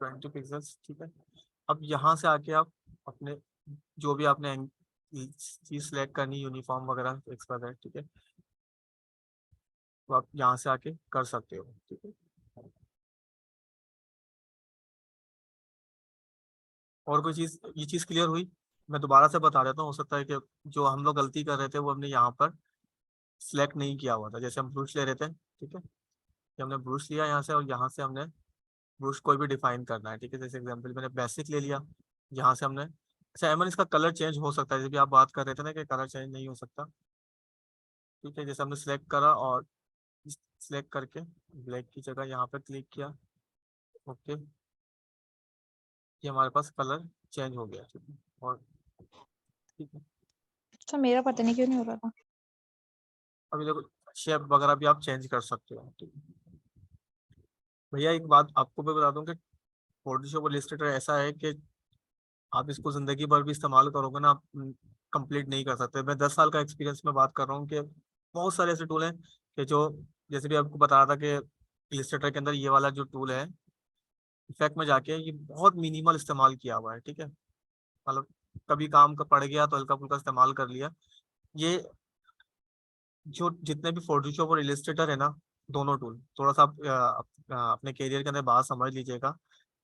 Speaker 1: 20 पिक्सल्स, ठीक है। अब यहाँ से आके आप अपने जो भी आपने चीज सेलेक्ट करनी, यूनिफॉर्म वगैरह एक्सपायर, ठीक है, तो आप यहाँ से आके कर सकते हो, ठीक है। और कोई चीज, ये चीज क्लियर हुई? मैं दोबारा से बता देता हूँ, हो सकता है कि जो हम लोग गलती कर रहे थे वो हमने यहाँ पर सिलेक्ट नहीं किया हुआ था। जैसे हम ब्रूश ले रहे थे, ठीक है, कि हमने ब्रूश लिया यहाँ से, और यहाँ से हमने ब्रूश कोई भी डिफाइन करना है, ठीक है। जैसे एग्जांपल मैंने बेसिक ले लिया, यहाँ से हमने, अच्छा एमन इसका कलर चेंज हो सकता है, जैसे भी आप बात कर रहे थे ना कि कलर चेंज नहीं हो सकता, ठीक है, जैसे हमने सिलेक्ट करा और सिलेक्ट करके ब्लैक की जगह यहाँ पे क्लिक किया, ओके, ये हमारे पास कलर चेंज हो गया। ठीक है, और ठीक है,
Speaker 4: तो मेरा पता नहीं क्यों नहीं हो रहा था।
Speaker 1: अभी देखो शेप वगैरह भी आप चेंज कर सकते हो। ठीक है भैया, एक बात आपको मैं बता दूं कि फोटोशॉप और इलस्ट्रेटर ऐसा है कि आप इसको जिंदगी भर भी इस्तेमाल करोगे ना, आप कंप्लीट नहीं कर सकते। मैं 10 साल का एक्सपीरियंस में बात कर रहा हूँ कि बहुत सारे ऐसे टूल हैं कि जो, जैसे भी आपको बता रहा था कि इलस्ट्रेटर के अंदर ये वाला जो टूल है, इफेक्ट में जाके ये बहुत मिनिमल इस्तेमाल किया हुआ है। ठीक है, मतलब कभी काम का पड़ गया तो हल्का फुल्का इस्तेमाल कर लिया। ये जो जितने भी फोटोशॉप और इलस्ट्रेटर है ना, दोनों टूल थोड़ा सा आप अपने करियर के अंदर बात समझ लीजिएगा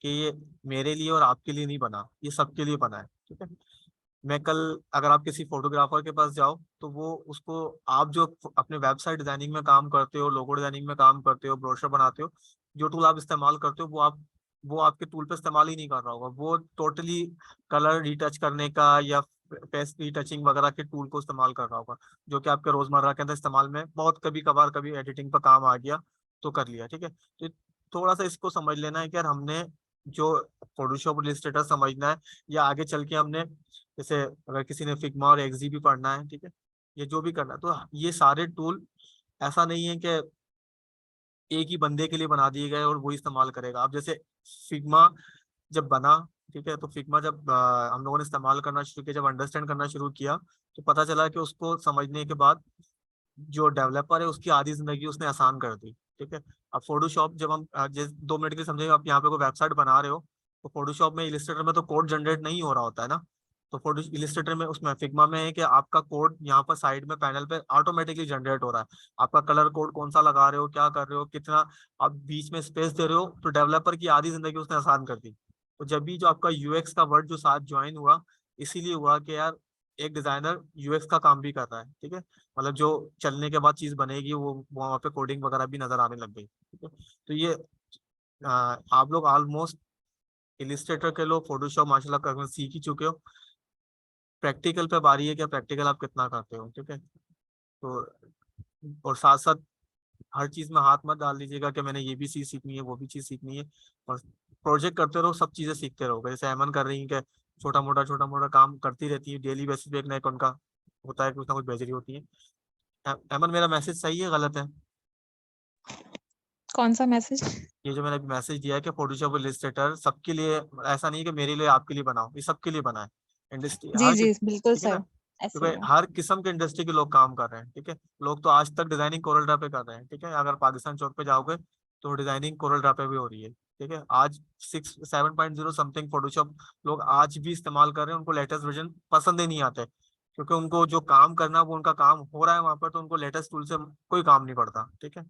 Speaker 1: कि ये मेरे लिए और आपके लिए नहीं बना, ये सबके लिए बना है। ठीक है, मैं कल अगर आप किसी फोटोग्राफर के पास जाओ तो वो उसको, आप जो अपने वेबसाइट डिजाइनिंग में काम करते हो, लोगो डिजाइनिंग में काम करते हो, ब्रोशर बनाते हो, जो टूल आप इस्तेमाल करते हो वो आपके टूल पे इस्तेमाल ही नहीं कर रहा होगा। वो टोटली कलर रिटच करने का या पेस्ट रिटचिंग वगैरह के टूल को इस्तेमाल कर रहा होगा, जो कि आपके रोजमर्रा के अंदर इस्तेमाल में बहुत कभी कभार कभी एडिटिंग पर काम आ गया तो कर लिया। ठीक है, तो थोड़ा सा इसको समझ लेना है कि यार हमने जो फोटोशॉप इलस्ट्रेटर समझना है, या आगे चल के हमने जैसे अगर किसी ने फिग्मा और एक्सजी भी पढ़ना है, ठीक है, ये जो भी करना है, तो ये सारे टूल ऐसा नहीं है कि एक ही बंदे के लिए बना दिए गए और वो इस्तेमाल करेगा। अब जैसे फिग्मा जब बना, ठीक है, तो फिग्मा जब हम लोगों ने इस्तेमाल करना शुरू किया, जब अंडरस्टैंड करना शुरू किया, तो पता चला कि उसको समझने के बाद जो डेवलपर है उसकी आधी जिंदगी उसने आसान कर दी। ठीक है, अब फोटोशॉप जब हम जैसे 2 मिनट के लिए समझेंगे, आप यहाँ पे कोई वेबसाइट बना रहे हो तो फोटोशॉप में, इलिस्ट्रेटर में तो कोड जनरेट नहीं हो रहा होता है ना, तो फोटो इलिस्ट्रेटर में, उसमें फिग्मा में है कि आपका कोड यहाँ पर साइड में पैनल पे ऑटोमेटिकली जनरेट हो रहा है। आपका कलर कोड कौन सा लगा रहे हो, क्या कर रहे हो, कितना आप बीच में स्पेस दे रहे हो, तो डेवलपर की आधी जिंदगी उसने आसान कर दी। तो जब भी जो आपका यूएक्स का वर्ड जो साथ ज्वाइन हुआ, इसीलिए हुआ कि यार एक डिजाइनर यूएक्स का काम भी कर रहा है। ठीक है, मतलब जो चलने के बाद चीज बनेगी वो वहाँ पे कोडिंग वगैरह भी नजर आने लग गई। ठीक है, तो ये आप लोग ऑलमोस्ट इलिस्ट्रेटर के लोग फोटोशॉप माशाल्लाह करना सीख ही चुके हो। प्रैक्टिकल पे बारी है कि प्रैक्टिकल आप कितना करते हो। ठीक है, तो और साथ साथ हर चीज में हाथ मत डाल दीजिएगा कि मैंने ये भी चीज सीखनी है, वो भी चीज सीखनी है। और प्रोजेक्ट करते रहो, सब चीजें सीखते रहो। जैसे अमन कर रही है कि छोटा मोटा काम करती रहती है, डेली बेसिस पे एक ना एक उनका होता है, कुछ ना कुछ भेज रही होती है। अमन, मेरा मैसेज सही है गलत है?
Speaker 4: कौन सा मैसेज?
Speaker 1: ये जो मैंने मैसेज दिया है कि फोटोशॉप इलस्ट्रेटर सबके लिए, ऐसा नहीं है कि मेरे लिए आपके लिए बनाओ, ये सबके लिए बना है। इंडस्ट्री
Speaker 4: जी
Speaker 1: हर
Speaker 4: जी बिल्कुल
Speaker 1: ठीक है ना,
Speaker 4: सर, ऐसे ही
Speaker 1: क्योंकि
Speaker 4: है।
Speaker 1: हर किस्म के इंडस्ट्री के लोग काम कर रहे हैं। ठीक है, लोग तो आज तक डिजाइनिंग कोरल ड्रा पे कर रहे हैं। ठीक है, अगर पाकिस्तान चौक पे जाओगे तो डिजाइनिंग कोरल ड्रा पे भी हो रही है। ठीक है, आज 7.0 समथिंग फोटोशॉप लोग आज भी इस्तेमाल कर रहे हैं। उनको लेटेस्ट वर्जन पसंद ही नहीं आते, क्योंकि उनको जो काम करना वो उनका काम हो रहा है वहां पर, तो उनको लेटेस्ट टूल से कोई काम नहीं पड़ता। ठीक है,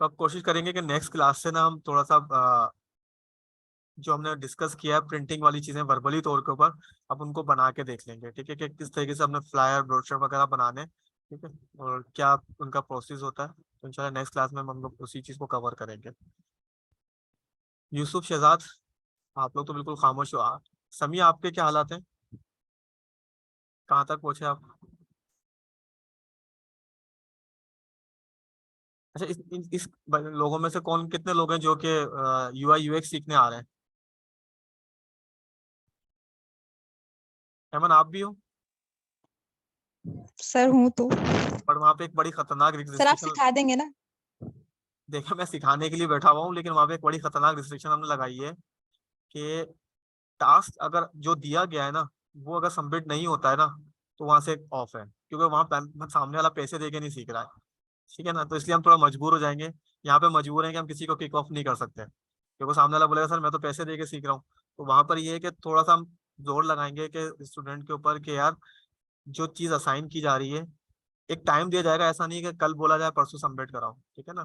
Speaker 1: तो अब कोशिश करेंगे कि नेक्स्ट क्लास से ना हम थोड़ा सा जो हमने डिस्कस किया है प्रिंटिंग वाली चीजें वर्बली तौर के ऊपर, अब उनको बना के देख लेंगे। ठीक है, कि किस तरीके से हमने फ्लायर ब्रोशर वगैरह बनाने, ठीक है, और क्या उनका प्रोसेस होता है। तो इंशाल्लाह नेक्स्ट क्लास में हम लोग उसी चीज को कवर करेंगे। यूसुफ, शहजाद, आप लोग तो बिल्कुल खामोश हो। समी, आपके क्या हालात हैं, कहाँ तक पहुंचे आप? अच्छा, इस लोगों में से कौन, कितने लोग हैं जो कि यूआई यूएक्स सीखने आ रहे हैं? हेमन, आप भी हो?
Speaker 4: सर हूँ तो।
Speaker 1: पर वहाँ पे एक बड़ी खतरनाक
Speaker 4: सर आप
Speaker 1: रिस्ट्रिक्शन,
Speaker 4: सिखा देंगे ना?
Speaker 1: देखा, मैं सिखाने के लिए बैठा हुआ हूँ, लेकिन वहाँ पे एक बड़ी खतरनाक रिस्ट्रिक्शन हमने लगाई है कि टास्क अगर जो दिया गया है ना, वो अगर सबमिट नहीं होता है ना, तो वहां से ऑफ है, क्योंकि वहां सामने वाला पैसे देके नहीं सीख रहा है। ठीक है ना, तो इसलिए हम थोड़ा मजबूर हो जाएंगे। यहाँ पे मजबूर है कि हम किसी को किक ऑफ नहीं कर सकते, क्योंकि सामने वाला बोलेगा सर मैं तो पैसे दे के सीख रहा हूँ। तो वहां पर ये है कि थोड़ा सा हम जोर लगाएंगे कि स्टूडेंट के ऊपर कि यार जो चीज असाइन की जा रही है, एक टाइम दिया जाएगा। ऐसा नहीं है कि कल बोला जाए परसों सबमिट कराओ। ठीक है ना,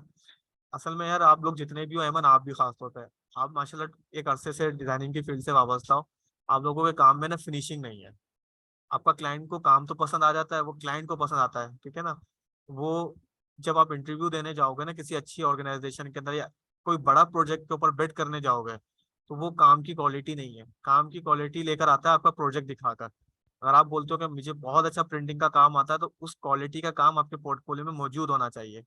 Speaker 1: असल में यार आप लोग जितने भी हो, अमन आप भी खास तौर पे, आप माशाल्लाह एक अरसे से डिजाइनिंग की फील्ड से वाबस्ता हो। आप लोगों के काम में ना फिनिशिंग नहीं है। आपका क्लाइंट को काम तो पसंद आ जाता है, वो क्लाइंट को पसंद आता है। ठीक है ना, वो जब आप इंटरव्यू देने जाओगे ना किसी अच्छी ऑर्गेनाइजेशन के अंदर, या कोई बड़ा प्रोजेक्ट के ऊपर बिड करने जाओगे, तो वो काम की क्वालिटी नहीं है। काम की क्वालिटी लेकर आता है आपका प्रोजेक्ट दिखाकर। अगर आप बोलते हो कि मुझे बहुत अच्छा प्रिंटिंग का काम आता है, तो उस क्वालिटी का काम आपके पोर्टफोलियो में मौजूद होना चाहिए।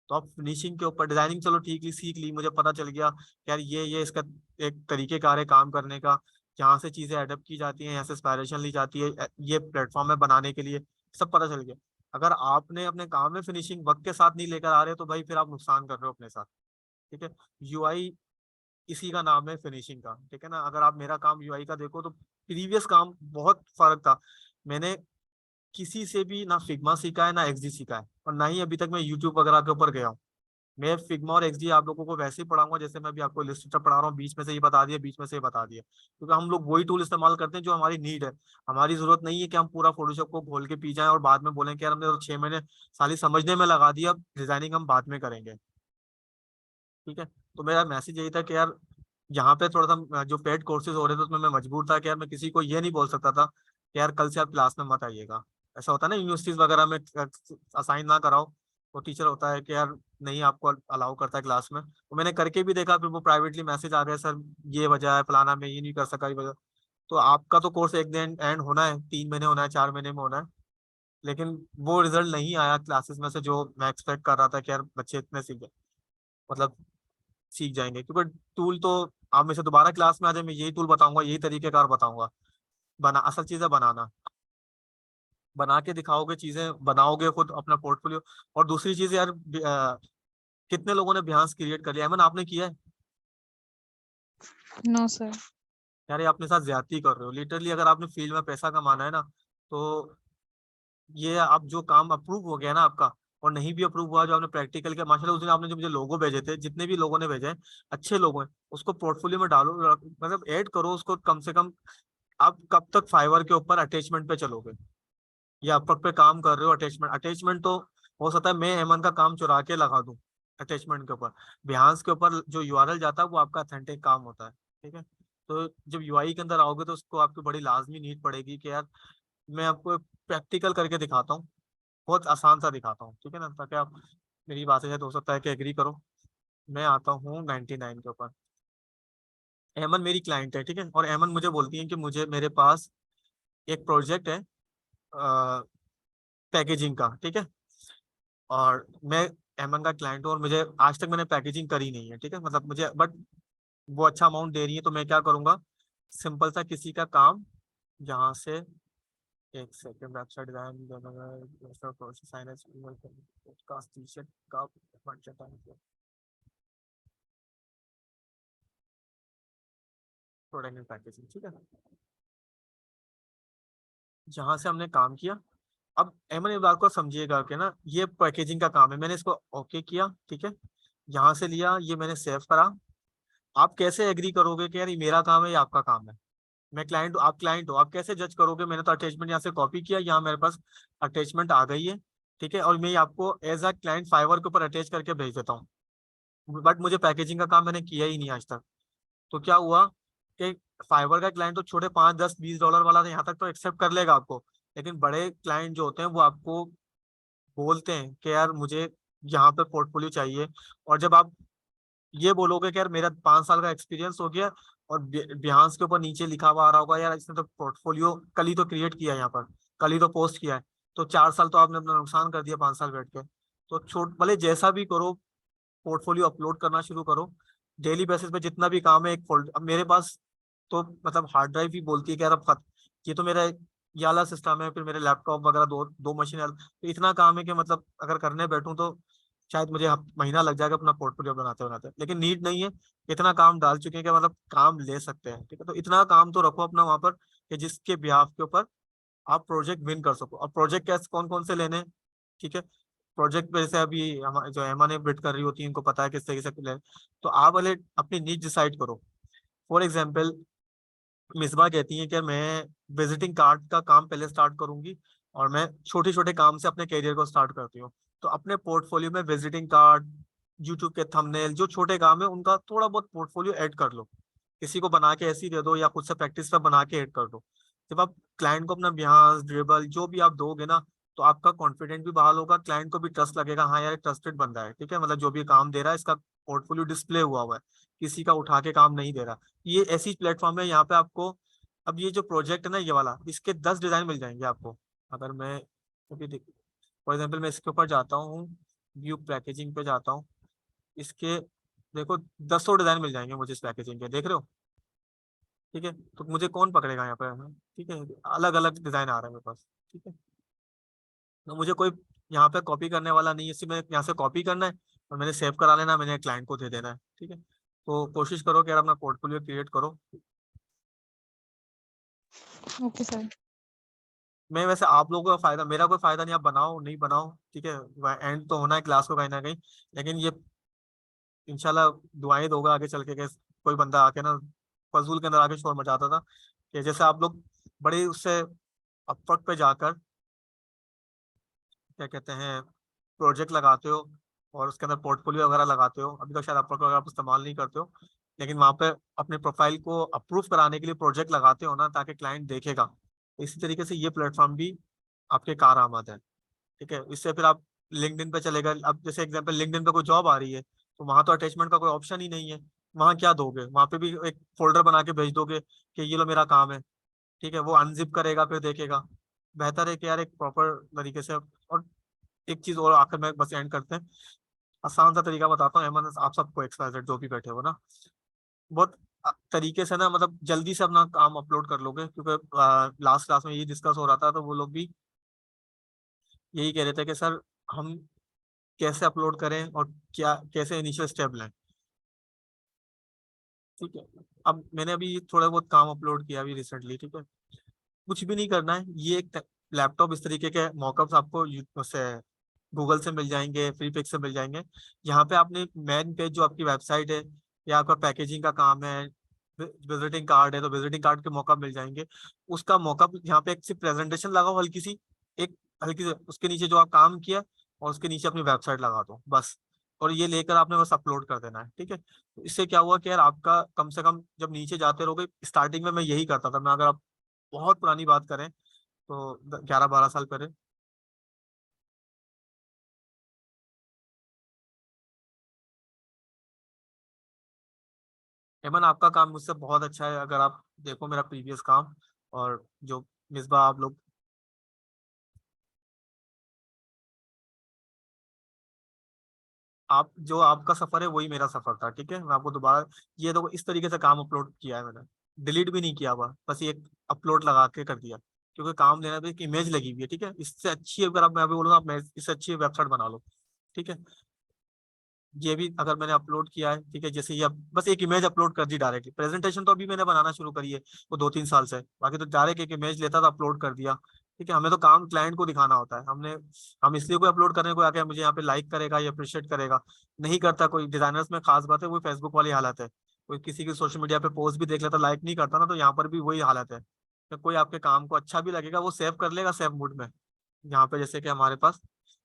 Speaker 1: तो आप फिनिशिंग के ऊपर, डिजाइनिंग चलो ठीक ली, सीख ली, मुझे पता चल गया कि यार ये इसका एक तरीकेकार है काम करने का, यहाँ से चीजें अडेप्ट की जाती हैं, यहाँ से इंस्पायरेशन ली जाती है, ये प्लेटफॉर्म है बनाने के लिए, सब पता चल गया। अगर आपने अपने काम में फिनिशिंग वक्त के साथ नहीं लेकर आ रहे, तो भाई फिर आप नुकसान कर रहे हो अपने साथ। ठीक है, यूआई इसी का नाम है, फिनिशिंग का। ठीक है ना, अगर आप मेरा काम यूआई का देखो तो प्रीवियस काम बहुत फर्क था। मैंने किसी से भी ना फिग्मा सीखा है ना एक्सडी सीखा है, और ना ही अभी तक मैं यूट्यूब वगैरह के ऊपर गया हूँ। मैं फिग्मा और एक्सडी आप लोगों को वैसे ही पढ़ाऊंगा जैसे मैं अभी आपको इलस्ट्रेटर पढ़ा रहा हूँ, बीच में से ये बता दिया, बीच में से ये बता दिया, क्योंकि हम लोग वही टूल इस्तेमाल करते हैं जो हमारी नीड है। हमारी जरूरत नहीं है कि हम पूरा फोटोशॉप को खोल के पी जाएं और बाद में बोलें कि यार हमने तो 6 महीने साली समझने में लगा दिया, अब डिजाइनिंग हम बाद में करेंगे। ठीक है, तो मेरा मैसेज यही था कि यार यहाँ पे थोड़ा सा जो पेड कोर्सेज हो रहे थे उसमें मैं मजबूर था कि यार मैं किसी को ये नहीं बोल सकता था कि यार कल से आप क्लास में मत आइएगा। ऐसा होता है ना यूनिवर्सिटीज वगैरह में, असाइन ना कराओ तो टीचर होता है कि यार नहीं आपको अलाउ करता है क्लास में। तो मैंने करके भी देखा, फिर वो प्राइवेटली मैसेज आ गया, सर ये वजह है, फलाना मैं ये नहीं कर सका, ये वजह। तो आपका तो कोर्स एक दिन एंड होना है, 3 महीने होना है, 4 महीने में होना है, लेकिन वो रिजल्ट नहीं आया क्लासेस में से जो मैं एक्सपेक्ट कर रहा था कि यार बच्चे इतने सीख जाए, मतलब सीख जाएंगे। क्योंकि टूल तो आप में से दोबारा क्लास में आ जाए, मैं यही टूल बताऊंगा, यही तरीकेकार बताऊंगा। बना असल चीज है बनाना, बना के दिखाओगे, चीजें बनाओगे खुद अपना पोर्टफोलियो। और दूसरी चीज यार, कितने लोगों ने बिहांस क्रिएट कर लिया, अमन आपने किया है?
Speaker 4: No sir.
Speaker 1: यार ये अपने साथ ज्यादती कर रहे हो लिटरली। अगर आपने फील्ड में पैसा कमाना है ना, तो ये आप जो काम अप्रूव हो गया ना आपका, और नहीं भी अप्रूव हुआ जो आपने प्रैक्टिकल किया, माशाल्लाह उस दिन आपने जो मुझे लोगो भेजे थे, जितने भी लोगों ने भेजे हैं, अच्छे लोगों हैं, उसको पोर्टफोलियो में डालो, मतलब ऐड करो उसको कम से कम। आप कब तक फाइवर के ऊपर अटैचमेंट पे चलोगे, या अपवर्क पे काम कर रहे हो अटैचमेंट, अटैचमेंट तो हो सकता है मैं हेमंत का काम चुरा के लगा दूं अटैचमेंट के ऊपर। बिहांस के ऊपर जो यूआरएल जाता है वो आपका ऑथेंटिक काम होता है। ठीक है, तो जब यूआई के अंदर आओगे तो उसको आपकी बड़ी लाजमी नीड पड़ेगी कि यार मैं आपको प्रैक्टिकल करके दिखाता हूँ, बहुत आसान सा दिखाता हूँ। ठीक है ना, ताकि आप मेरी बात से शायद हो सकता है कि एग्री करो। मैं आता हूँ 99 के ऊपर। एमन मेरी क्लाइंट है, ठीक है, और एमन मुझे बोलती है कि मुझे मेरे पास एक प्रोजेक्ट है पैकेजिंग का। ठीक है, और मैं एमन का क्लाइंट हूँ और मुझे आज तक मैंने पैकेजिंग करी नहीं है। ठीक है, मतलब मुझे बट वो अच्छा अमाउंट दे रही है, तो मैं क्या करूंगा, सिंपल सा किसी का काम जहाँ से, एक second, website design process signage cost T-shirt का प्रोडक्ट एंड पैकेजिंग। ठीक है, जहाँ से हमने काम किया, अब एमन इस बात को समझिएगा कि ना ये पैकेजिंग का काम है, मैंने इसको ओके किया। ठीक है, यहाँ से लिया, ये मैंने सेव करा। आप कैसे एग्री करोगे कि यार ये मेरा काम है या आपका काम है? मैं क्लाइंट हूँ, आप क्लाइंट हो, आप कैसे जज करोगे? मैंने तो अटैचमेंट यहाँ से कॉपी किया, यहाँ मेरे पास अटैचमेंट आ गई है। ठीक है, और मैं आपको एज अ क्लाइंट फाइवर के ऊपर अटैच करके भेज देता हूँ, बट मुझे पैकेजिंग का काम मैंने किया ही नहीं आज तक। तो क्या हुआ कि फाइवर का क्लाइंट तो छोटे $5, $10, $20 वाला तो यहाँ तक तो एक्सेप्ट कर लेगा आपको, लेकिन बड़े क्लाइंट जो होते हैं वो आपको बोलते हैं कि यार मुझे यहाँ पे पोर्टफोलियो चाहिए। और जब आप ये बोलोगे कि यार मेरा 5 साल का एक्सपीरियंस हो गया, और बिहांस के ऊपर नीचे लिखा हुआ आ रहा होगा यार इसने तो पोर्टफोलियो कल ही तो क्रिएट किया है, यहाँ पर कल ही तो पोस्ट किया है, तो 4 साल तो आपने अपना नुकसान कर दिया 5 साल बैठ के। तो छोट भले जैसा भी करो, पोर्टफोलियो अपलोड करना शुरू करो डेली बेसिस पे, जितना भी काम है एक फोल्ड। अब मेरे पास तो मतलब हार्ड ड्राइव ही बोलती है कि यार अब खत, ये तो मेरा ये वाला सिस्टम है, फिर मेरे लैपटॉप वगैरह दो दो मशीन, तो इतना काम है कि मतलब अगर करने बैठूं तो शायद मुझे महीना लग जाएगा अपना पोर्टफोलियो बनाते बनाते, लेकिन नीड नहीं है। इतना काम डाल चुके हैं कि मतलब काम ले सकते हैं। ठीक है, तो इतना काम तो रखो अपना वहां पर कि जिसके बिहाफ के ऊपर आप प्रोजेक्ट विन कर सको। अब प्रोजेक्ट कैसे कौन कौन से लेने हैं? ठीक है, प्रोजेक्ट पे जैसे अभी हम जो एमा ने बिड कर रही होती है इनको पता है किस तरीके से ले, तो आप वाले अपनी नीड डिसाइड करो। फॉर एग्जाम्पल मिसबा कहती है कि मैं विजिटिंग कार्ड का काम पहले स्टार्ट करूंगी, और मैं छोटे छोटे काम से अपने करियर को स्टार्ट करती हूँ। तो अपने पोर्टफोलियो में विजिटिंग कार्ड, यूट्यूब के थंबनेल, जो छोटे काम है उनका थोड़ा बहुत पोर्टफोलियो ऐड कर लो, किसी को बना के ऐसे ही दे दो या खुद से प्रैक्टिस पे बना के ऐड कर दो। जब आप क्लाइंट को अपना बिहार ड्रिबल जो भी आप दोगे ना, तो आपका कॉन्फिडेंट भी बहाल होगा, क्लाइंट को भी ट्रस्ट लगेगा, हाँ यार ट्रस्टेड बंदा है। ठीक है, मतलब जो भी काम दे रहा है इसका पोर्टफोलियो डिस्प्ले हुआ हुआ है, किसी का उठा के काम नहीं दे रहा। ये ऐसी प्लेटफॉर्म है, यहाँ पे आपको अब ये जो प्रोजेक्ट है ना ये वाला, इसके 10 डिजाइन मिल जाएंगे आपको। अगर मैं फॉर एग्जाम्पल मैं इसके ऊपर जाता हूँ, व्यू पैकेजिंग पे जाता हूँ, इसके देखो 10 डिजाइन मिल जाएंगे मुझे इस पैकेजिंग के, देख रहे हो? ठीक है, तो मुझे कौन पकड़ेगा यहाँ पे? ठीक है, अलग अलग डिजाइन आ रहा है मेरे पास। ठीक है, तो मुझे कोई यहाँ पे कॉपी करने वाला नहीं है, सिर्फ मैंने यहाँ से कॉपी करना है और मैंने सेव करा लेना है, मैंने क्लाइंट को दे देना है। ठीक है, तो कोशिश करो कि यार अपना पोर्टफोलियो क्रिएट करो।
Speaker 4: Okay sir.
Speaker 1: मैं वैसे आप लोगों का फायदा, मेरा कोई फायदा नहीं, आप बनाओ नहीं बनाओ, ठीक है, एंड तो होना है क्लास को कहीं ना कहीं। लेकिन ये इंशाल्लाह दुआएं दोगा आगे चल के कि कोई बंदा आके ना फजूल के अंदर आके शोर मचाता था, कि जैसे आप लोग बड़े उससे अपवर्क पे जाकर क्या कहते हैं प्रोजेक्ट लगाते हो और उसके अंदर पोर्टफोलियो वगैरह लगाते हो। अभी तो शायद अपवर्क वगैरह आप इस्तेमाल नहीं करते हो, लेकिन वहाँ पे अपने प्रोफाइल को अप्रूव कराने के लिए प्रोजेक्ट लगाते हो ना, ताकि क्लाइंट देखेगा। इसी तरीके से ये प्लेटफॉर्म भी आपके कार आमद है। ठीक है, इससे फिर आप लिंक्डइन पे चलेगा, अब जैसे एग्जांपल लिंक्डइन पे कोई जॉब आ रही है तो वहां तो अटैचमेंट का कोई ऑप्शन ही नहीं है। वहां क्या दोगे? वहां पे भी एक फोल्डर बना के भेज दोगे कि ये लो मेरा काम है। ठीक है, वो अनजिप करेगा फिर देखेगा। बेहतर है कि यार एक प्रॉपर तरीके से। और एक चीज और आखिर में बस एंड करते हैं, आसान सा तरीका बताता हूँ अहमद, आप सबको एक्सपायर जो भी बैठे हो ना, बहुत तरीके से ना, मतलब जल्दी से अपना काम अपलोड कर लोगे। क्योंकि लास्ट क्लास में यही डिस्कस हो रहा था, तो वो लोग भी यही कह रहे थे कि सर हम कैसे अपलोड करें और क्या कैसे इनिशियल स्टेप लें। ठीक है, अब मैंने अभी थोड़ा बहुत काम अपलोड किया अभी रिसेंटली। ठीक है, कुछ भी नहीं करना है, ये एक लैपटॉप इस तरीके के मॉकअप्स आपको उससे गूगल से मिल जाएंगे, फ्री पिक से मिल जाएंगे। यहाँ पे आपने मेन पेज जो आपकी वेबसाइट है या आपका पैकेजिंग का काम है, विजिटिंग कार्ड है तो विजिटिंग कार्ड के मॉकअप मिल जाएंगे। उसका मॉकअप यहाँ पे एक सिर्फ प्रेजेंटेशन लगाओ हल्की सी, एक हल्की सी उसके नीचे जो आप काम किया, और उसके नीचे अपनी वेबसाइट लगा दो बस। और ये लेकर आपने बस अपलोड कर देना है। ठीक है, तो इससे क्या हुआ कि यार आपका कम से कम जब नीचे जाते रहोगे, स्टार्टिंग में मैं यही करता था, मैं अगर आप बहुत पुरानी बात करें तो 11-12 साल पहले, हेमन आपका काम मुझसे बहुत अच्छा है। अगर आप देखो मेरा प्रीवियस काम और जो मिसबा आप लोग, आप जो आपका सफर है वही मेरा सफर था। ठीक है, मैं आपको दोबारा ये देखो इस तरीके से काम अपलोड किया है मैंने, डिलीट भी नहीं किया हुआ, बस ये अपलोड लगा के कर दिया। क्योंकि काम लेना भी एक इमेज लगी हुई है। ठीक है, इससे अच्छी अगर आप, मैं अभी बोलूँगा आप इससे अच्छी वेबसाइट बना लो। ठीक है, ये भी अगर मैंने अपलोड किया है, ठीक है, जैसे ये बस एक इमेज अपलोड कर दी डायरेक्टली। प्रेजेंटेशन तो अभी मैंने बनाना शुरू करी है, वो 2-3 साल से, बाकी तो डायरेक्ट एक इमेज लेता था अपलोड कर दिया। ठीक है, हमें तो काम क्लाइंट को दिखाना होता है। हम इसलिए कोई अपलोड करने को आके मुझे यहाँ पे लाइक करेगा या अप्रिशिएट करेगा, नहीं करता कोई। डिजाइनर्स में खास बात है, वो फेसबुक वाली हालत है। कोई किसी की सोशल मीडिया पे पोस्ट भी देख लेता, लाइक नहीं करता ना, तो यहाँ पर भी वही हालत है कि कोई आपके काम को अच्छा भी लगेगा, वो सेव कर लेगा सेव मूड में। यहाँ पे जैसे कि हमारे पास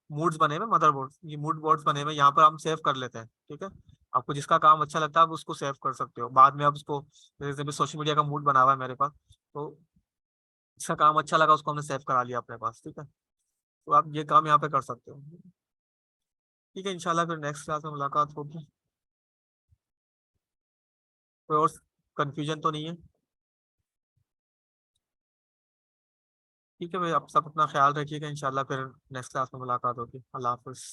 Speaker 1: मूड्स बने हुए, मदरबोर्ड, ये मूड बोर्ड्स बने हुए, यहाँ पर हम सेव कर लेते हैं। ठीक है, आपको जिसका काम अच्छा लगता है आप उसको सेव कर सकते हो बाद में। आप उसको, जैसे भी सोशल मीडिया का मूड बना हुआ है मेरे पास, तो जिसका काम अच्छा लगा उसको हमने सेव करा लिया अपने पास। ठीक है, तो आप ये काम यहाँ पे कर सकते हो। ठीक है, इंशाल्लाह फिर नेक्स्ट क्लास में मुलाकात होगी। कोई और कंफ्यूजन तो नहीं है? ठीक है भाई, आप सब अपना ख्याल रखिएगा, इंशाल्लाह फिर नेक्स्ट क्लास में मुलाकात होगी। अल्लाह हाफिज़।